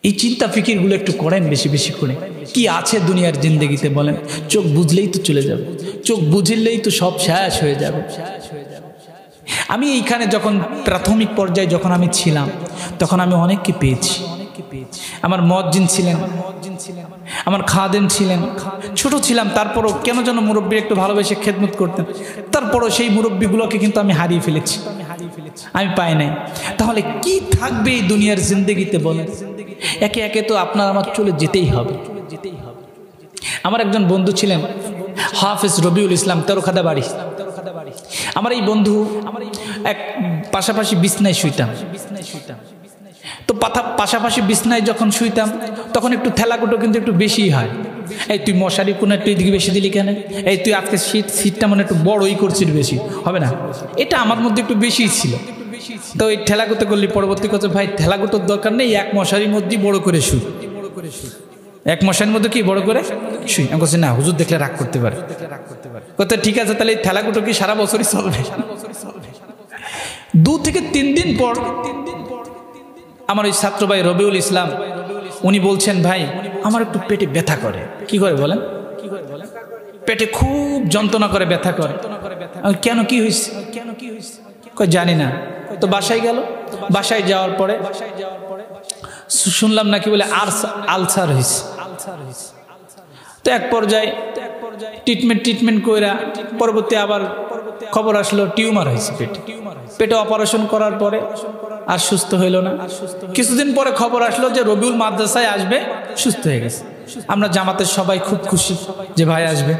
এই চিন্তা ফিকিরগুলো একটু করেন বেশি বেশি করে। কি আছে দুনিয়ার জিন্দেগিতে বলেন? চোখ বুঝলেই তো চলে যাবে, চোখ বুঝলেই তো সব শেষ হয়ে যাবে। আমি এইখানে যখন প্রাথমিক পর্যায়ে যখন আমি ছিলাম, তখন আমি অনেককে পেয়েছি। আমার মুয়াজ্জিন ছিলেন, আমার খাদেম ছিলেন, ছোট ছিলাম, তারপরও কেন যেন মুরব্বী একটু ভালোবেসে খেদমত করতেন, তারপরও সেই মুরব্বীগুলোকে কিন্তু আমি হারিয়ে ফেলেছি, আমি পাই নাই। তাহলে কি থাকবে এই দুনিয়ার জিন্দেগিতে বলেন? একে একে তো আপনার আমার চলে যেতেই হবে। আমার একজন বন্ধু ছিলেন হাফেজ রবিউল ইসলাম, তেরোখাদা বাড়ি। আমার এই বন্ধু এক পাশাপাশি বিছনায় শুইতাম। তো পাশাপাশি বিছনায় যখন শুইতাম তখন একটু ঠেলাকুটো কিন্তু একটু বেশিই হয়। এই তুই মশারি কোন একটু এদিকে বেশি দিলি কেন, এই তুই আজকে শীতটা মনে একটু বড়ই করছিস বেশি, হবে না? এটা আমার মধ্যে একটু বেশিই ছিল। তো ওই ঠেলাকুটো করলি, পরবর্তী কথা ভাই ঠেলাকুটোর দরকার নেই, এক মশারির মধ্যেই বড় করে শুই, এক মশারির মধ্যে কি বড় করে শুই। আমি বলছি না, হুজুর দেখলে রাগ করতে পারে। কথা ঠিক আছে, তাহলে এই ঠেলাকুটো কি সারা বছরই চলবে? 2 থেকে 3 দিন পর আমার ওই ছাত্র ভাই রবিউল ইসলাম উনি বলছেন, ভাই আমার একটু পেটে ব্যথা করে। কি করে বলেন? পেটে খুব যন্ত্রণা করে, ব্যথা করে। কেন, কি হয়েছে? কই জানি না। তো বাসায় গেল, বাসায় যাওয়ার পরে শুনলাম নাকি বলে আলসার হয়েছে। তো এক পর্যায়ে ট্রিটমেন্ট কইরা পরবর্তী আবার খবর আসলো টিউমার হয়েছে পেটে অপারেশন করার পরে আর সুস্থ হইল না। কিছুদিন পরে খবর আসলো যে রবিউল মাদ্রাসায় আসবে, সুস্থ হয়ে গেছে। আমরা জামাতের সবাই খুব খুশি যে ভাই আসবে।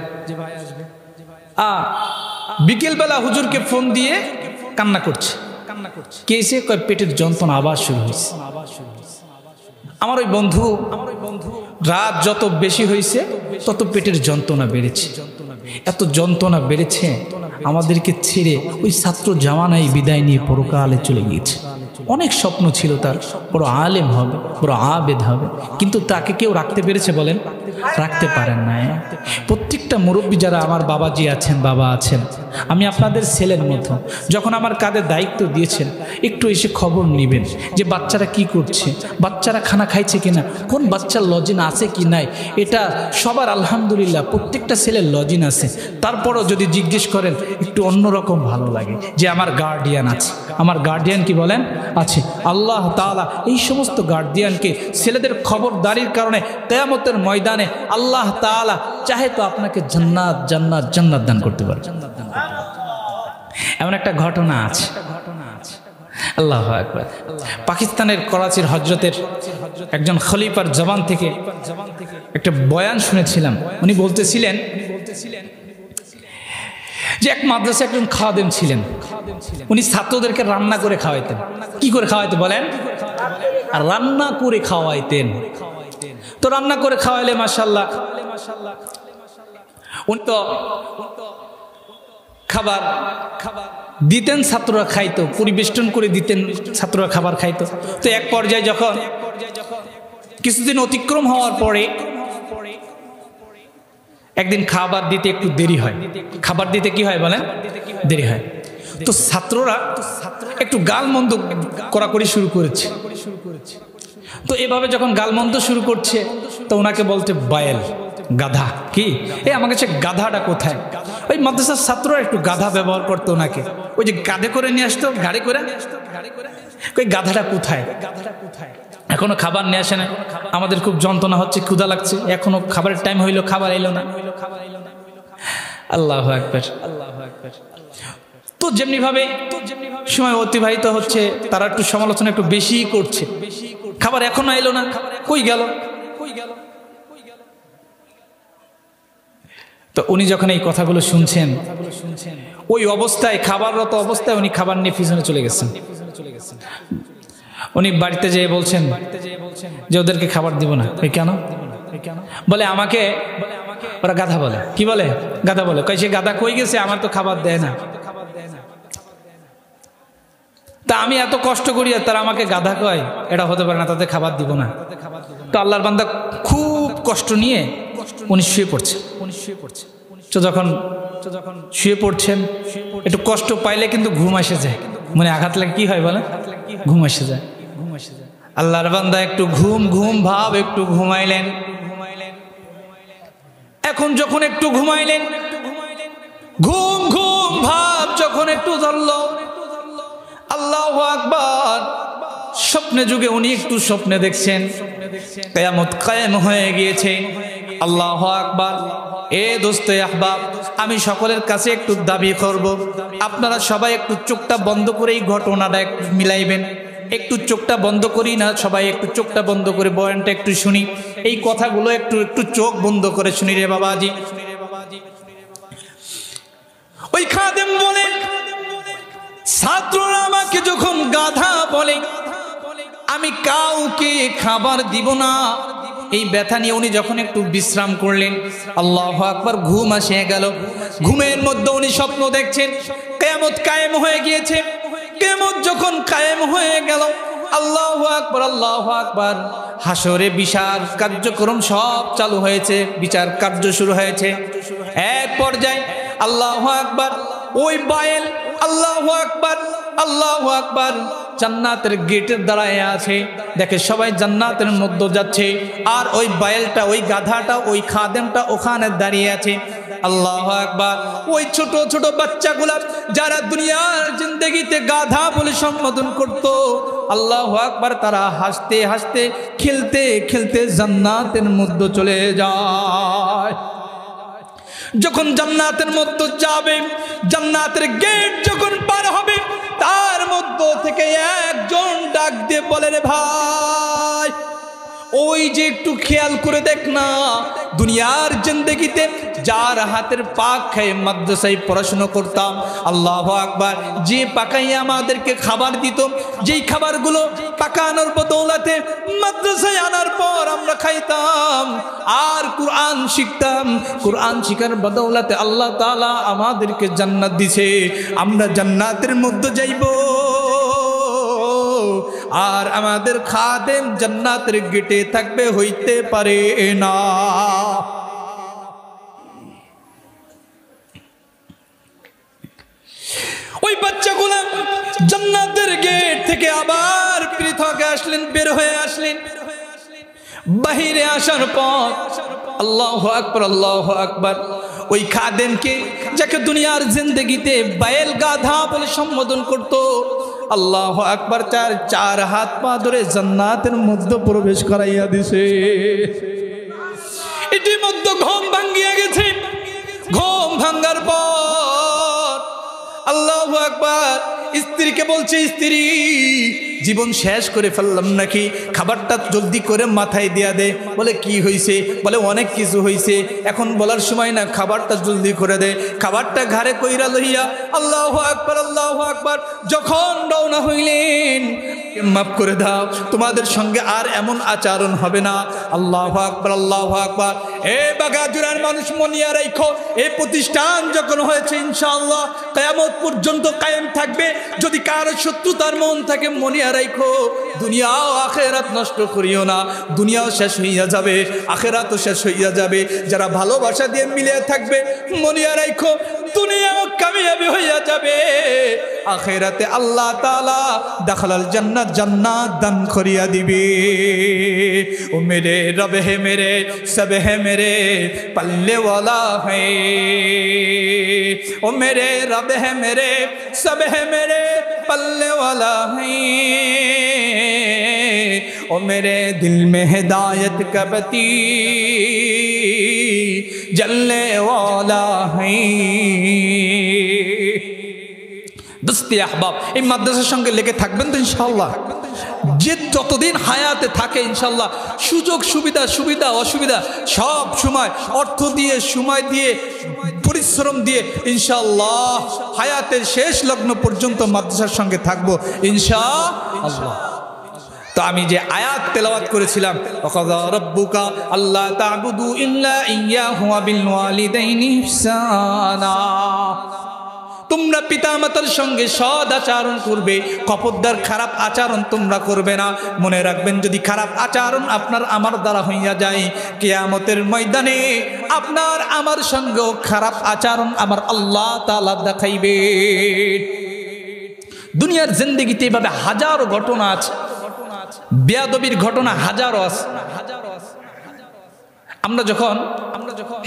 বিকেলবেলা হুজুরকে ফোন দিয়ে কান্না করছে। কেসে কয় পেটের যন্ত্রণা আবার শুরু হয়েছে। আমার ওই বন্ধু রাত যত বেশি হয়েছে তত পেটের যন্ত্রণা বেড়েছে। এত যন্ত্রণা বেড়েছে আমাদেরকে ছেড়ে ওই ছাত্র জামানায় বিদায় নিয়ে পরকালে চলে গিয়েছে। অনেক স্বপ্ন ছিল তার, বড় আলেম হবে, বড় আবেদ হবে, কিন্তু তাকে কেউ রাখতে পেরেছে বলেন? রাখতে পারেন না। প্রত্যেকটা মুরব্বী যারা আমার বাবাজি আছেন, বাবা আছেন, আমি আপনাদের ছেলের মতো, যখন আমার কাঁধে দায়িত্ব দিয়েছেন একটু এসে খবর নেবেন যে বাচ্চারা কি করছে, বাচ্চারা খানা খাইছে কিনা, কোন বাচ্চার লজিন আছে কি নাই। এটা সবার আলহামদুলিল্লাহ প্রত্যেকটা ছেলের লজিন আছে। তারপরও যদি জিজ্ঞেস করেন একটু অন্যরকম ভালো লাগে যে আমার গার্ডিয়ান আছে। আমার গার্ডিয়ান কি বলেন? আছে। আল্লাহ তাআলা এই সমস্ত গার্ডিয়ানকে ছেলেদের খবরদারির কারণে কিয়ামতের ময়দানে আল্লাহ তাআলা চাহে তো আপনাকে জান্নাত জান্নাত জান্নাত দান করতে পারে। এমন একটা ঘটনা আছে, আল্লাহু আকবার। পাকিস্তানের করাচির হজরতের একজন খলিফার জবান থেকে একটা বয়ান শুনেছিলাম। উনি বলতেছিলেন যে এক মাদ্রাসায় একজন খাদেম ছিলেন, উনি ছাত্রদেরকে রান্না করে খাওয়াইতেন। কি করে খাওয়াইতেন বলেন? রান্না করে খাওয়াইতেন। তো রান্না করে খাওয়াইলে মাশাআল্লাহ উনি তো খাবার দিতেন, ছাত্ররা খাইতো, পরিবেষ্টন করে দিতেন, ছাত্ররা খাবার খাইতো। তো এক পর্যায়ে যখন কিছুদিন অতিক্রম হওয়ার পরে একদিন খাবার দিতে একটু দেরি হয়। খাবার দিতে কি হয় বলেন? দেরি হয়। তো ছাত্ররা একটু গালমন্দ করাকরি শুরু করেছে। তো এভাবে যখন গালমন্দ শুরু করছে তো ওনাকে বলতে বায়েল, গাধা। কি আমার কাছে গাধাটা কোথায়? ওই মাদ্রাসার ছাত্ররা একটু গাধা ব্যবহার করতো ওনাকে, ওই যে গাধে করে নিয়ে আসতো, গাড়ি করে। ওই গাধাটা কোথায়? এখনো খাবার নিয়ে আসে না। আমাদের খুব যন্ত্রণা হচ্ছে, ক্ষুধা লাগছে, এখনো খাবারের টাইম হইলো, খাবার এলো না। আল্লাহু আকবার। তো যেমনি ভাবে সময় অতিবাহিত হচ্ছে, তারা একটু সমালোচনা একটু বেশি করছে। খাবার এখনো এলো না, কই গেল? তো উনি যখন এই কথাগুলো শুনছেন, ওই অবস্থায়, খাবাররত অবস্থায় উনি খাবার নিয়ে পিছনে চলে গেছেন। উনি বাড়িতে যেয়ে বলছেন যে ওদেরকে খাবার দিব না। কেন? বলে আমাকে ওরা গাধা বলে। কি বলে? গাধা বলে। কই সে গাধা কই গেছে? আমার তো খাবার দেয় না। তা আমি এত কষ্ট করি আর তারা আমাকে গাধা কয়, এটা হতে পারে না, তাদের খাবার দিব না। তো আল্লাহর বান্দা খুব কষ্ট নিয়ে উনি শুয়ে পড়ছে। তো যখন শুয়ে পড়ছেন একটু কষ্ট পাইলে কিন্তু ঘুম এসে যায়, মানে আঘাত লাগে। কি হয় বলে? ঘুম এসে যায়। আল্লাহর বান্দা একটু ঘুম ঘুম ভাব, একটু ঘুমাইলেন। এখন যখন একটু ঘুমাইলেন, ঘুম ঘুম ভাব যখন একটু ধরল, আল্লাহু আকবার, স্বপ্নে যুগে উনি একটু স্বপ্নে দেখছেন কিয়ামত কায়েম হয়ে গিয়েছে। আল্লাহু আকবার। এ দোস্তে আহবাব, আমি সকলের কাছে একটু দাবি করব, আপনারা সবাই একটু চোখটা বন্ধ করে এই ঘটনাটা একটু মিলাইবেন। একটু চোখটা বন্ধ করি না সবাই, একটু চোখটা বন্ধ করে বয়ানটা একটু শুনি, এই কথাগুলো একটু একটু চোখ বন্ধ করে শুনি রে বাবাজি। ওই খাদেম বলে, ছাত্ররা আমাকে যখন গাধা বলে আমি কাউকে খাবার দিব না, এই ব্যথা নিয়ে উনি যখন একটু বিশ্রাম করলেন, আল্লাহু আকবার, ঘুম আসে গেল। ঘুমের মধ্যে উনি স্বপ্ন দেখছেন কিয়ামত কায়েম হয়ে গিয়েছে। কিয়ামত যখন কায়েম হয়ে গেল, আল্লাহু আকবার, আল্লাহু আকবার, হাসরে বিচার কার্যক্রম সব চালু হয়েছে, বিচার কার্য শুরু হয়েছে। এক পর্যায়ে আল্লাহু আকবার, ওই বায়েল আল্লাহু আকবার, আল্লাহু আকবার, জান্নাতের গেটের দাঁড়ায় আছে, দেখে সবাই জান্নাতের মধ্যে যাচ্ছে, আর ওই বায়েলটা, ওই গাধাটা, ওই খাদেমটা ওখানে দাঁড়িয়ে আছে। আল্লাহু আকবার, ওই ছোট ছোট বাচ্চাগুলা যারা দুনিয়ার জিন্দেগিতে গাধা বলে সম্বোধন করত, আল্লাহু আকবার, তারা হাসতে হাসতে খেলতে খেলতে জান্নাতের মধ্যে চলে যায়। যখন জান্নাতের মধ্যে যাবে, জান্নাতের গেট যখন পার হবে, তার মধ্য থেকে একজন ডাক দিয়ে বলে, রে ভাই, ওই যে একটু খেয়াল করে দেখ না, দুনিয়ার জিন্দেগিতে যার হাতের পাক খেয়ে মাদ্রাসায় পড়াশোনা করতাম, আল্লাহু আকবার, যে পাকাইয়া আমাদেরকে খাবার দিত, যেই খাবারগুলো পাকানোর বদৌলতে মাদ্রাসায় আনার পর আমরা খাইতাম আর কুরআন শিখতাম, কুরআন শিখার বদৌলতে আল্লাহ তাআলা আমাদেরকে জান্নাত দিছে, আমরা জান্নাতের মধ্যে যাইব, আর আমাদের খাদেম জান্নাতের গেটে থাকবে, হইতে পারে না। ওই বাচ্চাগুলো জান্নাতের গেট থেকে আবার পৃথক আসলেন, বের হয়ে আসলেন। বাহিরে আসার পর আল্লাহু আকবার, আল্লাহু আকবার, ওই খাদেমকে, যাকে দুনিয়ার জিন্দেগিতে বায়েল গাধা বলে সম্বোধন করত, আল্লাহু আকবার, তার চার হাত পা ধরে জান্নাতের মধ্যে প্রবেশ করাইয়া দিছে। ইতিমধ্যে ঘুম ভাঙ্গিয়া গেছে। ঘুম ভাঙ্গার পর আল্লাহু আকবার, স্ত্রীকে বলছে, স্ত্রী, জীবন শেষ করে ফেললাম নাকি, খাবারটা জলদি করে মাথায় দিয়া দে। বলে কি হয়েছে? বলে অনেক কিছু হয়েছে, এখন বলার সময় না, খাবারটা জলদি করে দে। খাবারটা ঘাড়ে কইরা লইয়া আল্লাহু আকবার, আল্লাহু আকবার, যখন রওনা হইলেন, মাফ করে দাও, তোমাদের সঙ্গে আর এমন আচরণ হবে না। আল্লাহু আকবার, আল্লাহু আকবার। এ বাগাজুরার মানুষ, মনিয়া রাখো, এই প্রতিষ্ঠান যখন হয়েছে ইনশাআল্লাহ কিয়ামত পর্যন্ত কায়েম থাকবে। যদি কারো শত্রুতার মন থাকে, মনিয়া রাখো, দুনিয়া ও আখিরাত নষ্ট করিও না। দুনিয়াও শেষ হইয়া যাবে, আখিরাতও শেষ হইয়া যাবে। যারা ভালোবাসা দিয়ে মিলে থাকবে, মনিয়া রাখো, দুনিয়াও কামিয়াবি হইয়া যাবে, আখিরাতে আল্লাহ তাআলা দাখালাল জান্নাত, জান্নাত দান করিয়া দিবে। ও মেরে রব হে, মেরে সব হে, মেরে পল্লে ওয়ালা হে। ও মেরে রব হে, মেরে সব হে, মেরে पल्ले वाला है। ओ मेरे दिल में हिदायत का बती जलने वाला है। দোস্তি আহবাব, এই মাদ্রাসার সঙ্গে লেগে থাকবেন তো ইনশাআল্লাহ। যে যতদিন হায়াতে থাকে ইনশাআল্লাহ সুযোগ সুবিধা অসুবিধা সব সময় অর্থ দিয়ে, সময় দিয়ে, পরিশ্রম দিয়ে ইনশাআল্লাহ হায়াতের শেষ লগ্ন পর্যন্ত মাদ্রাসার সঙ্গে থাকবো ইনশাআল্লাহ। তো আমি যে আয়াত তেলাওয়াত করেছিলাম, ওয়াকাযা রাব্বুকা আল্লা তা'বুদু ইল্লা ইয়্যাহু ওয়া বিল ওয়ালিদাইনি ইহসানা, তোমরা পিতামাতার সঙ্গে সৎ আচরণ করবে, খবরদার খারাপ আচরণ তোমরা করবে না। মনে রাখবেন, যদি খারাপ আচরণ আপনার আমার দ্বারা হইয়া যায়, কিয়ামতের ময়দানে আপনার আমার সঙ্গেও খারাপ আচরণ আমার আল্লাহ তাআলা দেখাইবে। দুনিয়ার জিন্দেগিতে এভাবে হাজারো ঘটনা আছে, বেয়াদবির ঘটনা হাজারো আছে। আমরা যখন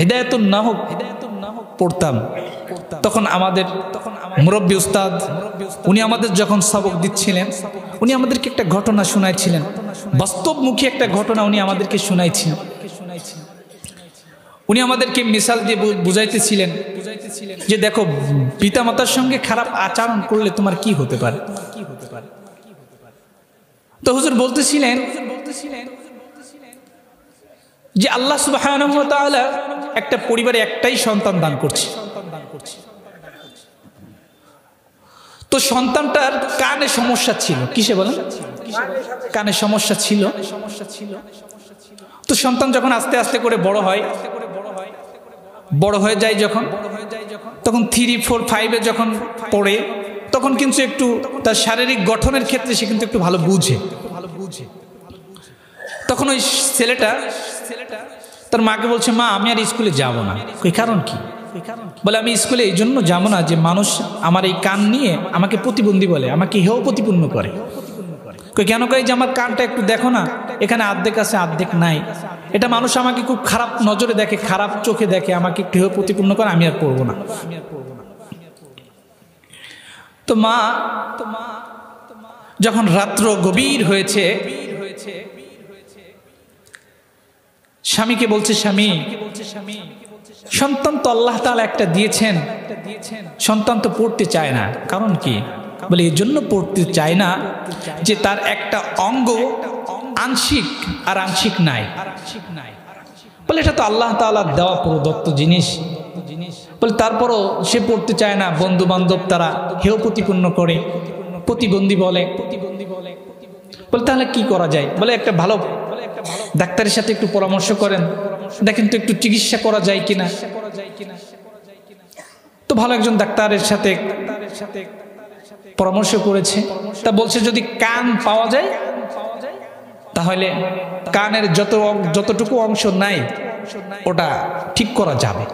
হিদায়াতুন নাহক পড়তাম, তখন আমাদের মুরব্বী উস্তাদ, উনি আমাদের যখন সবক দিচ্ছিলেন, উনি আমাদেরকে একটা ঘটনা শোনাইছিলেন, বাস্তবমুখী একটা ঘটনা উনি আমাদেরকে শোনাইছিলেন। উনি আমাদেরকে মিসাল দিয়ে বুঝাইতেছিলেন যে দেখো, পিতামাতার সঙ্গে খারাপ আচরণ করলে তোমার কি হতে পারে। তো হুজুর বলতেছিলেন যে আল্লাহ সুবহানাহু ওয়া তাআলা একটা পরিবারে একটাই সন্তান দান করছে। তো সন্তানটার কানে সমস্যা ছিল। কিসে বলেন? কানে সমস্যা ছিল। তো সন্তান যখন আস্তে আস্তে করে বড় হয়ে যায় যখন, তখন 3, 4, 5-এ যখন পড়ে, তখন কিন্তু একটু তার শারীরিক গঠনের ক্ষেত্রে সে কিন্তু একটু ভালো বুঝে। তখন ওই ছেলেটা তার মাকে বলছে, মা আমি আর স্কুলে যাব না। ওই কারণ কি? বলে আমি স্কুলে এই জন্য যাবো না যে মানুষ আমার এই কান নিয়ে আমাকে প্রতিবন্ধী বলে, আমাকে হেয় প্রতিপন্ন করে। কেন কই যে আমার কানটা একটু দেখো না, এখানে অর্ধেক আছে অর্ধেক নাই, এটা মানুষ আমাকে খুব খারাপ নজরে দেখে, খারাপ চোখে দেখে, আমাকে একটু হেয় প্রতিপন্ন করে, আমি আর পড়বো না। তো মা যখন রাত্র গভীর হয়েছে, স্বামীকে বলছে, স্বামী সন্তান তো আল্লাহ তাআলা একটা দিয়েছেন, সন্তান তো পড়তে চায় না। কারণ কি? বলে এই জন্য পড়তে চায় না যে তার একটা অঙ্গ আংশিক আর আংশিক নাই। বলে এটা তো আল্লাহ তাআলা দেওয়া প্রদত্ত জিনিস। বলে তারপরও সে পড়তে চায় না, বন্ধু বান্ধব তারা হেয় প্রতিপন্ন করে, প্রতিবন্ধী বলে। বলে তাহলে কি করা যায়? বলে একটা ভালো ডাক্তারের সাথে একটু পরামর্শ করেন, দেখেন তো একটু চিকিৎসা করা যায় কিনা। তো ভালো একজন ডাক্তারের সাথে পরামর্শ করেছে। তা বলছে যদি কান পাওয়া যায় তাহলে কানের যতটুকু অংশ নাই ওটা ঠিক করা যাবে।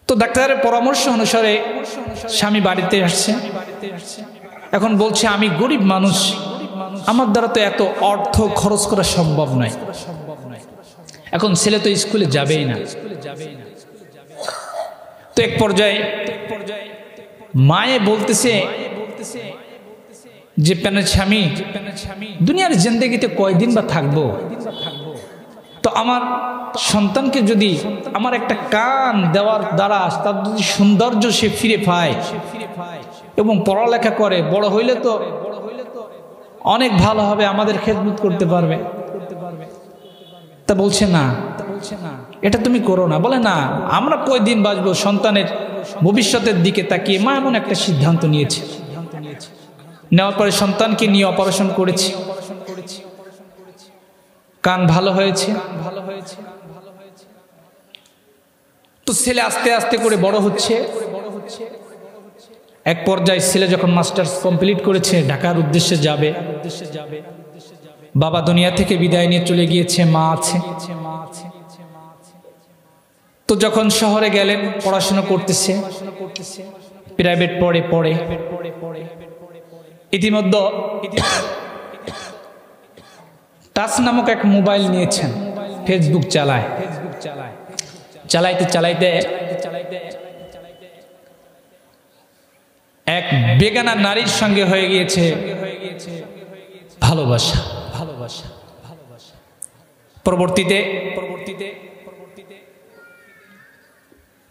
তো ডাক্তারের পরামর্শ অনুসারে স্বামী বাড়িতে আসছে। এখন বলছে আমি গরিব মানুষ, আমার দ্বারা তো এত অর্থ খরচ করা সম্ভব নয়। এখন ছেলে তো স্কুলে যাবেই না। তো এক পর্যায়ে মায়ে বলতেছে যে প্যানের স্বামী, দুনিয়ার জিন্দেগিতে কয়দিন বা থাকবো, তো আমার সন্তানকে যদি আমার একটা কান দেওয়ার দ্বারা তার যদি সৌন্দর্য সে ফিরে পায় এবং পড়ালেখা করে, বড় হইলে তো অনেক ভালো হবে, আমাদের খেদমত করতে পারবে। তা বলছে না, এটা তুমি করো না। বলে না, আমরা কয়দিন বাঁচবো, সন্তানের ভবিষ্যতের দিকে তাকিয়ে মা এমন একটা সিদ্ধান্ত নিয়েছে। নেওয়ার পরে সন্তানকে নিয়ে অপারেশন করেছি, কান ভালো হয়েছে। তো ছেলে আস্তে আস্তে করে বড় হচ্ছে। এক পর্যায়ে ছেলে যখন মাস্টার্স কমপ্লিট করেছে, ঢাকার উদ্দেশ্যে যাবে। বাবা দুনিয়া থেকে বিদায় নিয়ে চলে গিয়েছে, মা আছে। তো যখন শহরে গেলেন, পড়াশোনা করতেছে, প্রাইভেট পড়ে। ইতিমধ্যে টাচ নামক এক মোবাইল নিয়েছেন, ফেসবুক চালাইতে এক বেগানা নারীর সঙ্গে হয়ে গিয়েছে ভালোবাসা। পরবর্তীতে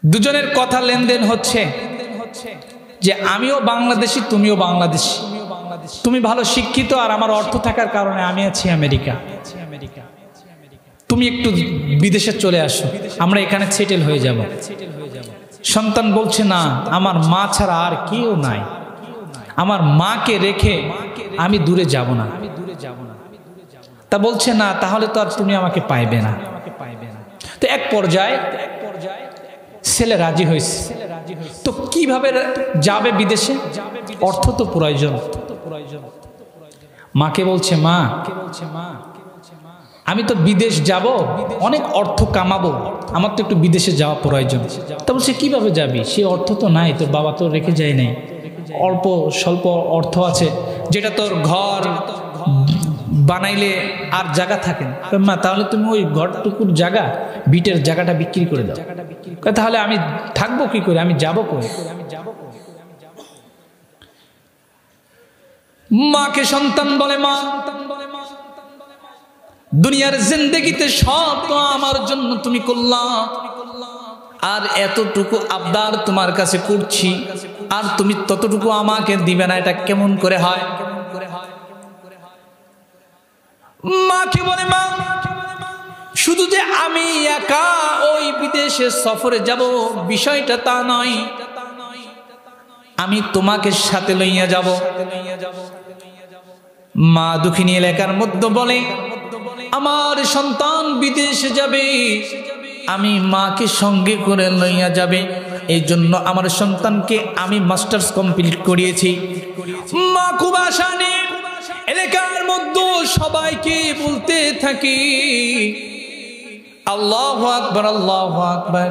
দুজনের কথা লেনদেন হচ্ছে যে আমিও বাংলাদেশি, তুমিও বাংলাদেশি, তুমি ভালো শিক্ষিত আর আমার অর্থ থাকার কারণে আমি আছি আমেরিকা, তুমি একটু বিদেশে চলে আসো, আমরা এখানে সেটেল হয়ে যাব। সন্তান বলছে না, আমার মা ছাড়া আর কেউ নাই, আমার মাকে রেখে আমি দূরে যাব না। তা বলছে না, তাহলে তো আর তুমি আমাকে পাইবে না। তো এক পর্যায়ে ছেলে রাজি হয়েছে। তো কিভাবে যাবে বিদেশে? অর্থ তো প্রয়োজন। মাকে বলছে, মা আমি তো বিদেশ যাব, অনেক অর্থ কামাবো, আমার তো একটু বিদেশে যাওয়া প্রয়োজন। তা বলছে কিভাবে যাবি? সে অর্থ তো নাই, তোর বাবা তো রেখে যায় নাই, অল্প স্বল্প অর্থ আছে, যেটা তোর ঘর বানাইলে আর জায়গা থাকে না। মা তাহলে তুমি ওই ঘরটুকুর জায়গা, বিটের জায়গাটা বিক্রি করে দাও। তাহলে আমি থাকবো কি করে, আমি যাবো কই? মাকে সন্তান বলে, মা দুনিয়ার জিন্দেগিতে সব তো আমার জন্য তুমি করলা, আর এতটুকু আবদার তোমার কাছে করছি, আর তুমি ততটুকু আমাকে দিবে না, এটা কেমন করে হয়? মাকে বলে, মা শুধু যে আমি একা ওই বিদেশে সফরে যাব বিষয়টা তা নয়, আমি তোমাকে সাথে লইয়া যাব। মা দুঃখিনী এলাকার মধ্যে বলে, আমার সন্তান বিদেশে যাবে, আমি মাকে সঙ্গে করে লইয়া যাবে, এই জন্য আমার সন্তানকে আমি মাস্টার্স কমপ্লিট করিয়েছি। মা খুব আশা নিয়ে এলাকার মধ্যে সবাইকে বলতে থাকি, আল্লাহু আকবার, আল্লাহু আকবার।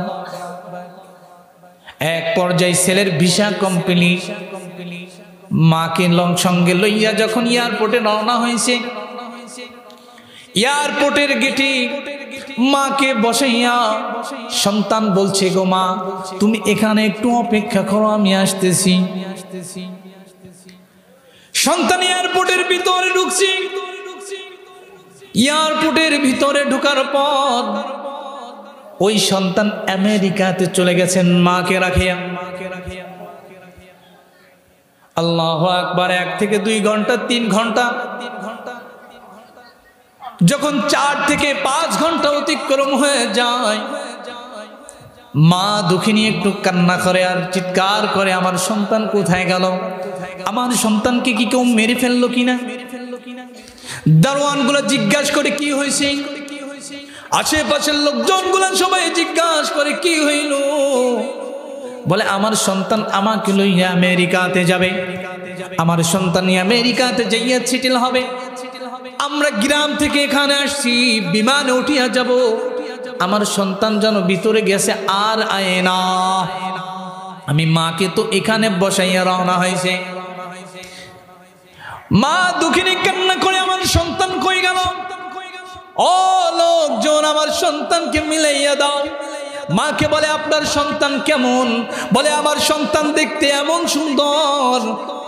এক পর্যায়ে ছেলের ভিসা কমপ্লিট, মাকে সঙ্গে লইয়া যখন এয়ারপোর্টে রওনা হয়েছে, এয়ারপোর্টের গেটে মাকে বসাইয়া সন্তান বলছে, গো মা তুমি এখানে একটু অপেক্ষা করো, আমি আসতেছি। সন্তান এয়ারপোর্টের ভিতরে ঢুকছি। এয়ারপোর্টের ভিতরে ঢোকার পর ওই সন্তান আমেরিকাতে চলে গেছেন মাকে রাখিয়া। আল্লাহু আকবার। 1 থেকে 2 ঘন্টা, 3 ঘন্টা, যখন 4 থেকে 5 ঘন্টা অতিক্রম হয়ে যায়, মা দুঃখিনী একটু কান্না করে আর চিৎকার করে, আমার সন্তান কোথায় গেল? আমার সন্তানকে কি কেউ মেরে ফেললো কিনা? দারোয়ান গুলো জিজ্ঞাসা করে কি হয়েছে, আশেপাশের লোকজন গুলো সবাই জিজ্ঞাসা করে কি হইল? বলে আমার সন্তান আমাকে লইয়া আমেরিকাতে যাবে, আমার সন্তান আমেরিকাতে যাইয়া সেটেল হবে। আমরা গ্রাম থেকে এখানে আসছি, বিমানে উঠিয়া যাব, আমার সন্তান যেন ভিতরে গেছে আর আয় না। আমি মাকে তো এখানে বসাইয়া রওনা হয়েছে। মা দুঃখিনী কান্না করে, আমার সন্তান কই গেল? ও লোকজন, আমার সন্তানকে মিলাইয়া দাও। মাকে বলে, আপনার সন্তান কেমন? বলে, আমার সন্তান দেখতে এমন সুন্দর,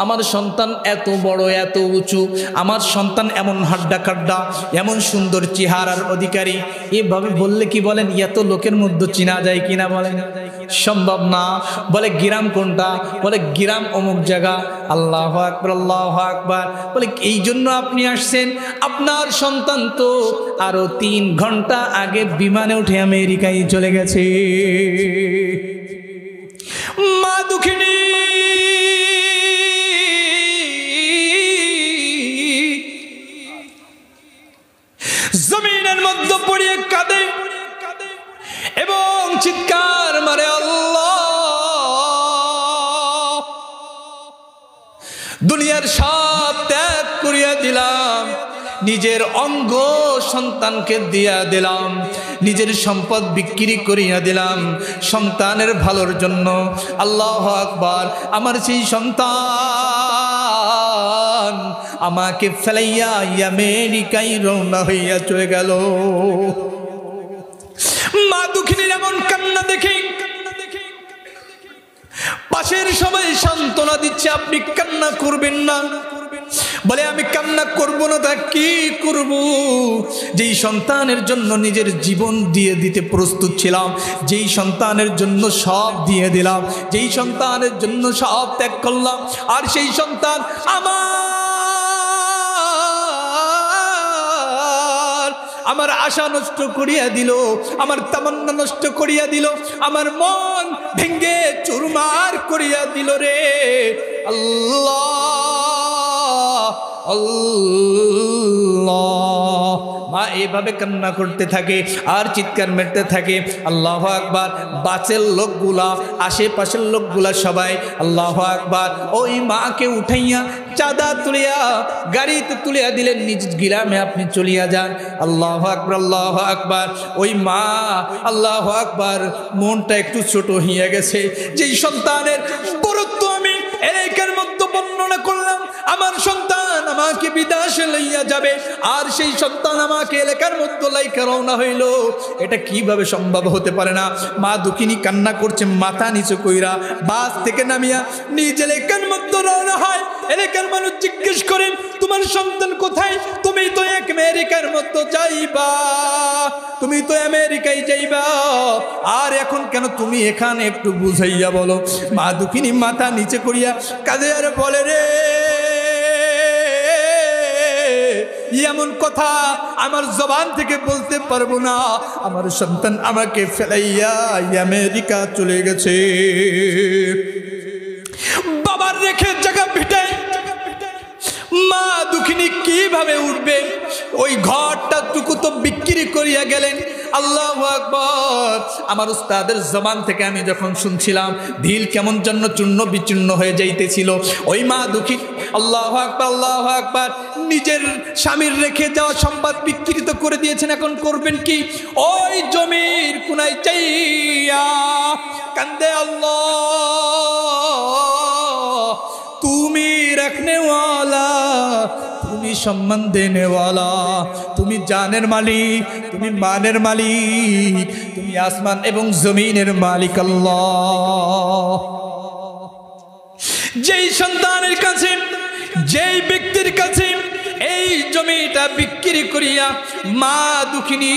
আমার সন্তান এত বড়, এত উঁচু, আমার সন্তান এমন হাড্ডা কাড্ডা, এমন সুন্দর চেহারার অধিকারী। এভাবে বললে কি বলেন এত লোকের মধ্যে চিনা যায় কিনা? বলেন সম্ভব না। বলে গ্রাম কোনটা? বলে গ্রাম অমুক জায়গা। আল্লাহু আকবার, আল্লাহু আকবার। বলে এই জন্য আপনি আসছেন? আপনার সন্তান তো আরো 3 ঘন্টা আগে বিমানে উঠে আমেরিকায় চলে গেছে। মা দুঃখিনী জমিনের মধ্যে পড়িয়ে কাঁদে এবং চিৎকার মারে, আল্লাহ, দুনিয়ার সব ত্যাগ করিয়া দিলাম, নিজের অঙ্গ সন্তানকে দিয়া দিলাম, নিজের সম্পদ বিক্রি করিয়া দিলাম সন্তানের ভালোর জন্য। আল্লাহু আকবার। আমার সেই সন্তান আমাকে ফেলাইয়া আমেরিকায় রওনা হইয়া চলে গেল। মা দুঃখিনীর এমন কান্না দেখে পাশের সবাই সান্ত্বনা দিচ্ছে, আপনি কান্না করবেন না। বলে, আমি কান্না করব না তা কি করব? যেই সন্তানের জন্য নিজের জীবন দিয়ে দিতে প্রস্তুত ছিলাম, যেই সন্তানের জন্য সব দিয়ে দিলাম, যেই সন্তানের জন্য সব ত্যাগ করলাম, আর সেই সন্তান আমার আশা নষ্ট করিয়া দিল, আমার তামান্না নষ্ট করিয়া দিল, আমার মন ভেঙ্গে চুরমার করিয়া দিল রে আল্লাহ, আল্লাহ। মা এইভাবে কান্না করতে থাকে আর চিৎকার মেরতে থাকে। আল্লাহু আকবার। বাচের লোকগুলা, আশেপাশের লোকগুলা সবাই আল্লাহু আকবার। ওই মাকে উঠাইয়া চাঁদা তুলিয়া গাড়িতে তুলিয়া দিলেন, নিজ গ্রামে আপনি চলিয়া যান। আল্লাহু আকবার, আল্লাহু আকবার। ওই মা আল্লাহু আকবার মনটা একটু ছোট হইয়া গেছে। যেই সন্তানের বরত্ব আমি এলাকার মধ্যে বর্ণনা করলাম, আমার সন্তান আমাকে আমাকে বিদেশে লইয়া যাবে, আর সেই সন্তান আমাকে এলাকার মধ্যে লাইকা রওনা হইল, এটা কিভাবে সম্ভব হতে পারে না। মা দুঃখিনী কান্না করছে, মাথা নিচু কইরা বাস থেকে নামিয়া নিজ এলাকার মধ্যে রওনা হয়। এলাকার মানুষ জিজ্ঞেস করেন, তোমার সন্তান কোথায়? তুমি তো আমেরিকার মধ্যে যাইবা, তুমি তো আমেরিকায় যাইবা, আর এখন কেন তুমি এখানে? একটু বুঝাইয়া বলো। মা দুঃখিনী মাথা নিচে করিয়া কাঁদে আর বলে, রে এমন কথা আমার জবান থেকে বলতে পারবো না, আমার সন্তান আমাকে ফেলাইয়া আমেরিকা চলে গেছে। বাবার রেখে জায়গা ভিটে মা দুঃখিনী কিভাবে উঠবে? ওই ঘরটা টুকু তো বিক্রি করিয়া গেলেন। আল্লাহু আকবার। আমার উস্তাদের জবান থেকে আমি যখন শুনছিলাম, দিল কেমন যেন চূর্ণ বিচূর্ণ হয়ে যাইতেছিল। ওই মা দুঃখী, আল্লাহু আকবার, আল্লাহু আকবার, নিজের স্বামীর রেখে যাওয়া সম্পদ বিকৃত করে দিয়েছেন। এখন করবেন কি? ওই জমির কোনায় চাইয়া কান্দে, আল্লাহ তুমি রাখনেওয়ালা, তুমি সম্মান দেনেওয়ালা, তুমি জানের মালিক, তুমি মানের মালিক, তুমি আসমান এবং জমিনের মালিক আল্লাহ। যেই সন্তানের কাছে, যেই ব্যক্তির কাছে এই জমিটা বিক্রি করিয়া মা দুঃখিনী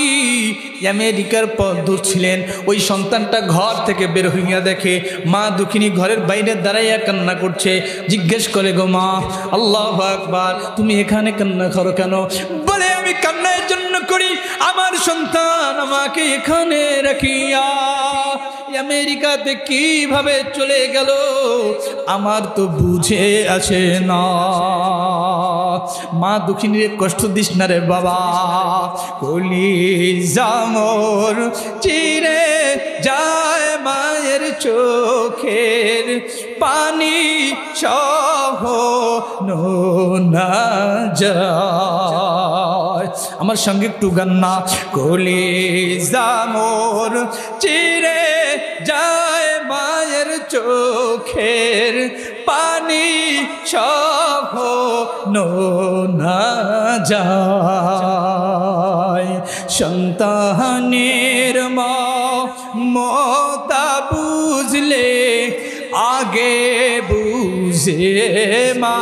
আমেরিকার পথ ধরছিলেন, ওই সন্তানটা ঘর থেকে বের হইয়া দেখে মা দুঃখিনী ঘরের বাইরে দাঁড়াইয়া কান্না করছে। জিজ্ঞেস করে, গো মা, আল্লাহু আকবার, তুমি এখানে কান্না করো কেন? বলে, আমি কান্নার জন্য করি, আমার সন্তান আমাকে এখানে রাখিয়া আমেরিকাতে কিভাবে চলে গেল আমার তো বুঝে আসে না। মা দুঃখিনীর কষ্ট দিস না রে বাবা, কলিজা মোর চিরে যায় মায়ের চোখের পানি সহনো না যায়। আমার সঙ্গে একটু গান না, কলিজা মোর চিরে যায় মায়ের চোখের পানি সহনো না যায়। সন্তানের মমতা বুঝলে আগে বুঝে মা,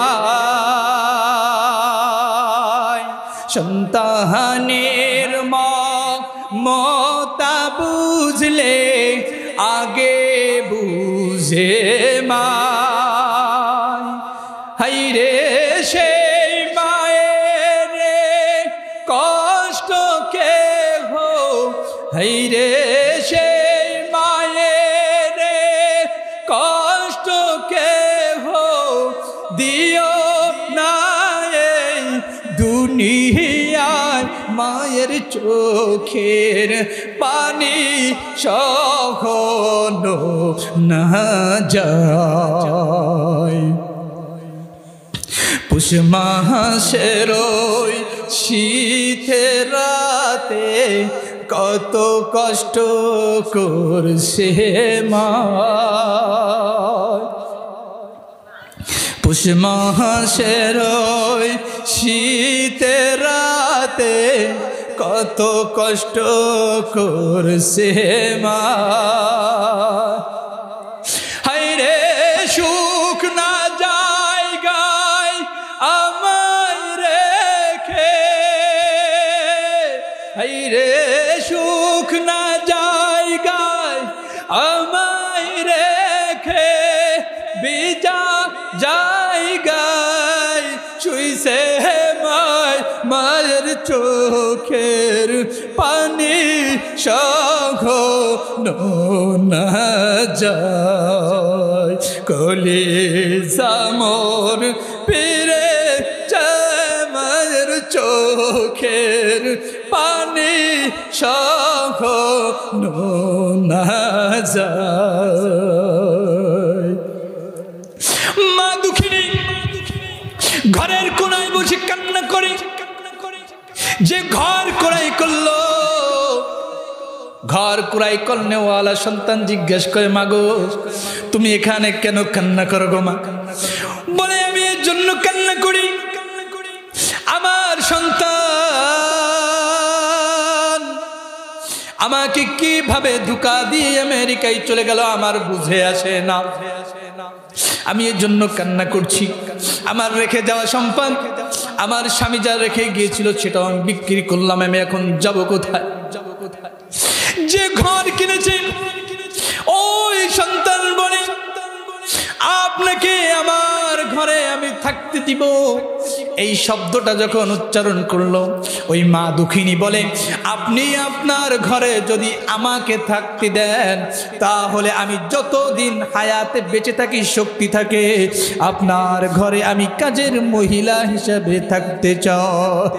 সন্তানের মমতা বুঝলে আগে বুঝে মা। হাইরে সেই মায়ের কষ্ট কে হো, হাইরে সেই মায়ের কষ্ট কে হো দিও না এই দুনিয়ায়, মায়ের চোখের পানি সহনো না যায়। পুষ মাসের ওই শীতের রাতে কত কষ্ট করছে মা, পুষ মাসের ওই শীতের রাতে কত কষ্ট করছে মা। হায়রে সুখ না জায়গায় আমায় রেখে, হায়রে সুখ না জায়গায় আমায় রেখে বিজা জায়গায় শুইছে মায়, মায়ের চোখের পানি সহনো না যায়। কলিজা মোর পিরে যায় মায়ের চোখের পানি সহনো না যায়। মা দুঃখিনী ঘরের কোনায় বসে কান্না করে, যে ঘর কোড়াই করলো, ঘর কোড়াই করনেওয়ালা সন্তান জিজ্ঞেস করে, মাগো তুমি এখানে কেন কান্না করো গো মা? বলে, আমি এর জন্য কান্না করি, সন্তান আমাকে কিভাবে ধোঁকা দিয়ে আমেরিকায় চলে গেল আমার বুঝে আসে না। আমি এর জন্য কান্না করছি। আমার রেখে যাওয়া সম্পদ, আমার স্বামী যা রেখে গিয়েছিল সেটাও আমি বিক্রি করলাম। আমি এখন যাব কোথায়? যে ঘর কিনেছেন ওই সন্তান বলে, আপনাকে আমার ঘরে আমি থাকতে দিব। এই শব্দটা যখন উচ্চারণ করলো, ওই মা দুঃখিনী বলে, আপনি আপনার ঘরে যদি আমাকে থাকতে দেন, তাহলে আমি যতদিন হায়াতে বেঁচে থাকি, শক্তি থাকে, আপনার ঘরে আমি কাজের মহিলা হিসেবে থাকতে চাই।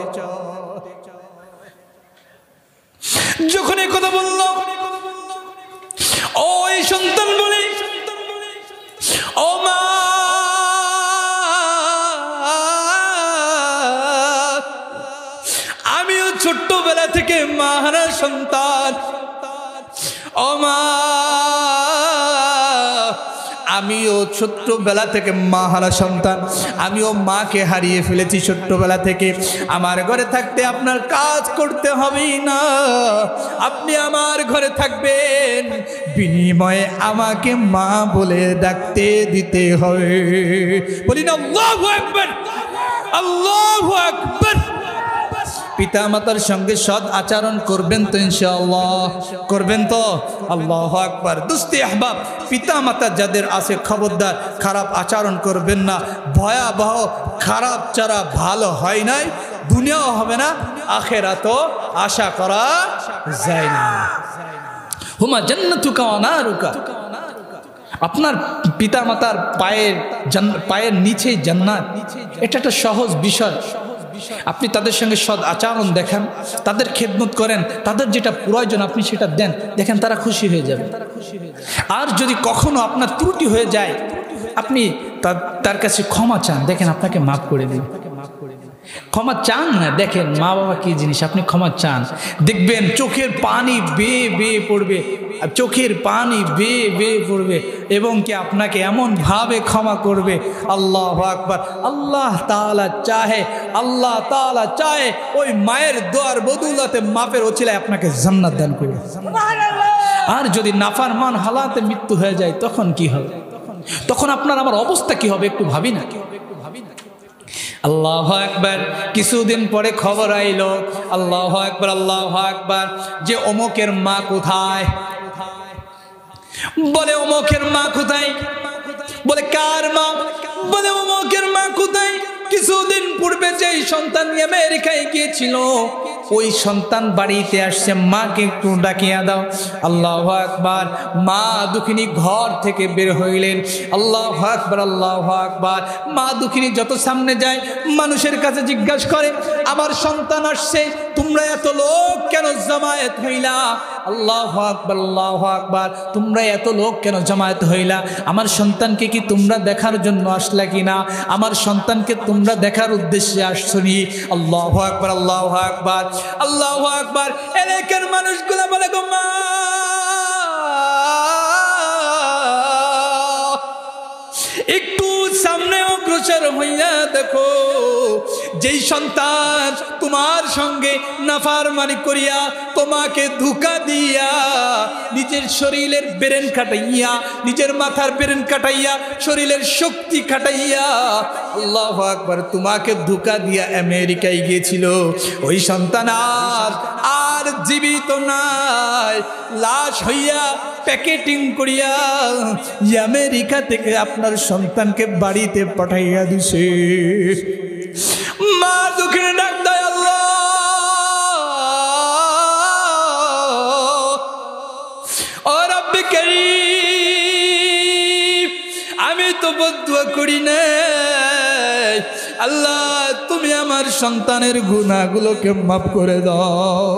যখন এই কথা বলল, ওই সন্তান বলে, ও মা, আমিও ছোট্টবেলা থেকে মাহারা সন্তান। ও মা, আমিও ছোট্টবেলা থেকে মাহারা সন্তান। আমিও মাকে হারিয়ে ফেলেছি ছোট্টবেলা থেকে। আমার ঘরে থাকতে আপনার কাজ করতে হবে না, আপনি আমার ঘরে থাকবেন, বিনিময়ে আমাকে মা বলে ডাকতে দিতে হবে। বলি না আল্লাহু আকবার, আল্লাহু আকবার। পিতা মাতার সঙ্গে সৎ আচরণ করবেন তো ইনশাআল্লাহ? করবেন তো? আল্লাহু আকবার। দোস্তি আহবাব, পিতা মাতা যাদের আছে খবরদার খারাপ আচরণ করবেন না। ভয়াবহ খারাপ ছাড়া ভালো হয় নাই, দুনিয়াও হবে না, আখিরাতও আশা করা যায় না। হুমা জান্নাতুকা ওয়া নারুকা। আপনার পিতা মাতার পায়ের নিচেই জান্নাত, এটা একটা সহজ বিষয়। আপনি তাদের সঙ্গে সৎ আচরণ দেখান, তাদের খেদমত করেন, তাদের যেটা প্রয়োজন আপনি সেটা দেন, দেখেন তারা খুশি হয়ে যাবে। আর যদি কখনো আপনার ত্রুটি হয়ে যায়, আপনি তার কাছে ক্ষমা চান, দেখেন আপনাকে মাফ করে দিন। ক্ষমা চান না, দেখেন মা বাবা কি জিনিস, আপনি ক্ষমা চান, দেখবেন চোখের পানি বেয়ে বেয়ে পড়বে, চোখের পানি বেয়ে বেয়ে পড়বে, এবং কি আপনাকে এমন ভাবে ক্ষমা করবে। আল্লাহু আকবার। আল্লাহ তাআলা চাহে, আল্লাহ তাআলা চাহে ওই মায়ের দোয়ার বদৌলতে মাফের ওছিলায় আপনাকে জান্নাত দান করবে। আর যদি নাফরমান হালাতে মৃত্যু হয়ে যায়, তখন কি হবে? তখন আপনার আমার অবস্থা কি হবে? একটু ভাবি না। আল্লাহু আকবার। কিছুদিন পরে খবর আইলো, আল্লাহু আকবার, আল্লাহু আকবার, যে অমুকের মা কোথায়? বলে অমুকের মা কোথায়? বলে কার মা? বলে অমুকের মা কোথায়? কিছুদিন পূর্বে যে সন্তান আমেরিকায় গিয়েছিল, ওই সন্তান বাড়িতে আসছে, মাকে একটু ডাকিয়া দাও। আল্লাহু আকবার। মা দুঃখিনী ঘর থেকে বের হইলেন। আল্লাহু আকবার, আল্লাহু আকবার। মা দুঃখিনী যত সামনে যায়, মানুষের কাছে জিজ্ঞাসা করে, আমার সন্তান আসছে, তোমরা এত লোক কেন জমায়েত হইলা? আল্লাহু আকবার, আল্লাহু আকবার। তোমরা এত লোক কেন জমায়েত হইলা? আমার সন্তানকে কি তোমরা দেখার জন্য আসলা কিনা? আমার সন্তানকে তোমরা দেখার উদ্দেশ্যে আসছনি? আল্লাহু আকবার, আল্লাহু আকবার, আল্লাহু আকবার। এলাকার মানুষগুলা বলে, গো মা, একটু সামনে অগ্রসর হইয়া দেখো, যেই সন্তান তোমার সঙ্গে নাফরমানি করিয়া, তোমাকে ধোঁকা দিয়া, নিজের শরীরের ব্রেন কাটাইয়া, নিজের মাথার ব্রেন কাটাইয়া, শরীরের শক্তি কাটাইয়া, আল্লাহু আকবার, তোমাকে ধোঁকা দিয়া আমেরিকায় গিয়েছিল, ওই সন্তান আর জীবিত নাই, লাশ হইয়া প্যাকেটিং করিয়া আমেরিকা থেকে আপনার সন্তানকে বাড়িতে পাঠাইয়া দিছে। মা দুঃখে ডাক দেয়, আল্লাহ, ও রব্বে কারীম, আমি তো বদদুয়া করি না, আল্লাহ তুমি আমার সন্তানের গুনাহগুলোকে মাফ করে দাও।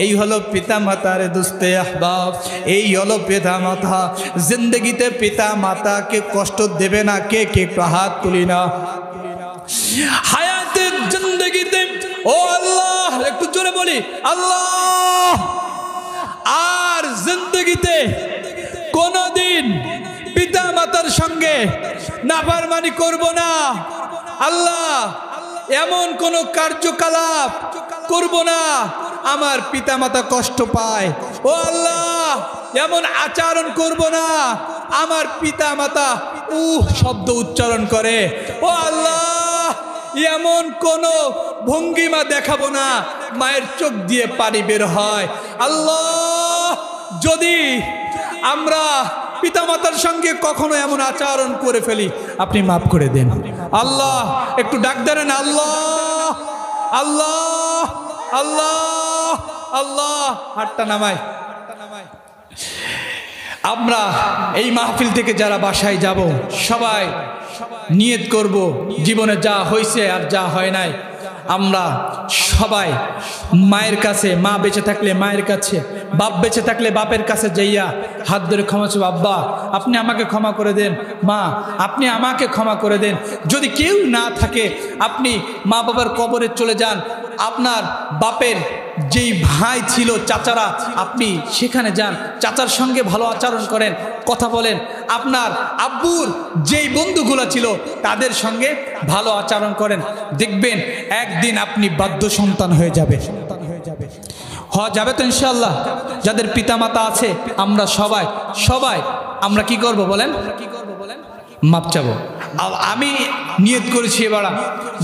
এই হলো পিতা মাতার দোস্তে আহবাব, এই হলো পিতা মাতা। জিন্দগিতে পিতা মাতাকে কষ্ট দেবে না কে কে? একটু হাত তুলি না। হায়াতের জিন্দগিতে, ও আল্লাহ, একটু জোরে বলি, আল্লাহ, আর জিন্দগিতে কোনদিন পিতা মাতার সঙ্গে নাফরমানি করব না। আল্লাহ, এমন কোন কার্যকলাপ করব না আমার পিতামাতা কষ্ট পায়। ও আল্লাহ, এমন আচরণ করব না আমার পিতামাতা শব্দ উচ্চারণ করে। ও আল্লাহ, এমন কোন ভঙ্গিমা দেখাবো না মায়ের চোখ দিয়ে পানি বের হয়। আল্লাহ, যদি আমরা পিতামাতার সঙ্গে কখনো এমন আচরণ করে ফেলি, আপনি মাফ করে দেন। আল্লাহ, একটু ডাক দেন, আল্লাহ আল্লাহ আল্লাহ আল্লাহ। হাতটা নামায়। আমরা এই মাহফিল থেকে যারা বাসায় যাব, সবাই নিয়ত করব, জীবনে যা হয়েছে আর যা হয় নাই, আমরা সবাই মায়ের কাছে, মা বেঁচে থাকলে মায়ের কাছে, বাপ বেঁচে থাকলে বাপের কাছে যাইয়া হাত ধরে ক্ষমা চাইব। আব্বা, আপনি আমাকে ক্ষমা করে দেন। মা, আপনি আমাকে ক্ষমা করে দেন। যদি কেউ না থাকে, আপনি মা বাবার কবরে চলে যান। আপনার বাপের যেই ভাই ছিল, চাচারা, আপনি সেখানে যান, চাচার সঙ্গে ভালো আচরণ করেন, কথা বলেন। আপনার আব্বুর যেই বন্ধুগুলো ছিল, তাদের সঙ্গে ভালো আচরণ করেন। দেখবেন একদিন আপনি বাধ্য সন্তান হয়ে যাবে। হওয়া যাবে তো ইনশাআল্লাহ। যাদের পিতামাতা আছে, আমরা সবাই আমরা কি করব বলেন? মাপ চাবো। আমি নিয়ত করেছি এবার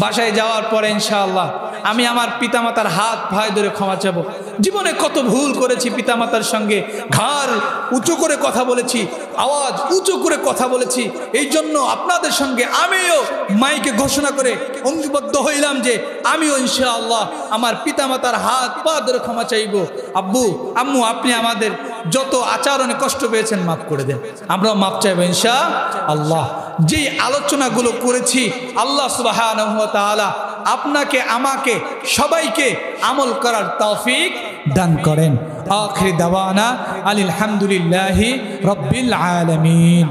বাসায় যাওয়ার পরে ইনশাআল্লাহ আমি আমার পিতামাতার হাত ভাই ধরে ক্ষমা চাবো। জীবনে কত ভুল করেছি পিতামাতার সঙ্গে, ঘাড় উঁচু করে কথা বলেছি, আওয়াজ উঁচু করে কথা বলেছি। এই জন্য আপনাদের সঙ্গে আমিও মাইকে ঘোষণা করে অঙ্গীবদ্ধ হইলাম যে আমিও ইনশাআল্লাহ আমার পিতামাতার হাত পা ধরে ক্ষমা চাইব। আব্বু আম্মু, আপনি আমাদের যত আচরণে কষ্ট পেয়েছেন মাফ করে দেন। আমরাও মাফ চাইব ইনশাআল্লাহ। যেই আলোচনাগুলো করেছি, আল্লাহ সুবহানাহু ওয়া তাআলা আপনাকে, আমাকে, সবাইকে আমল করার তৌফিক দান করেন। আখির দাওয়ানা আলহামদুলিল্লাহি রাব্বিল আলামিন।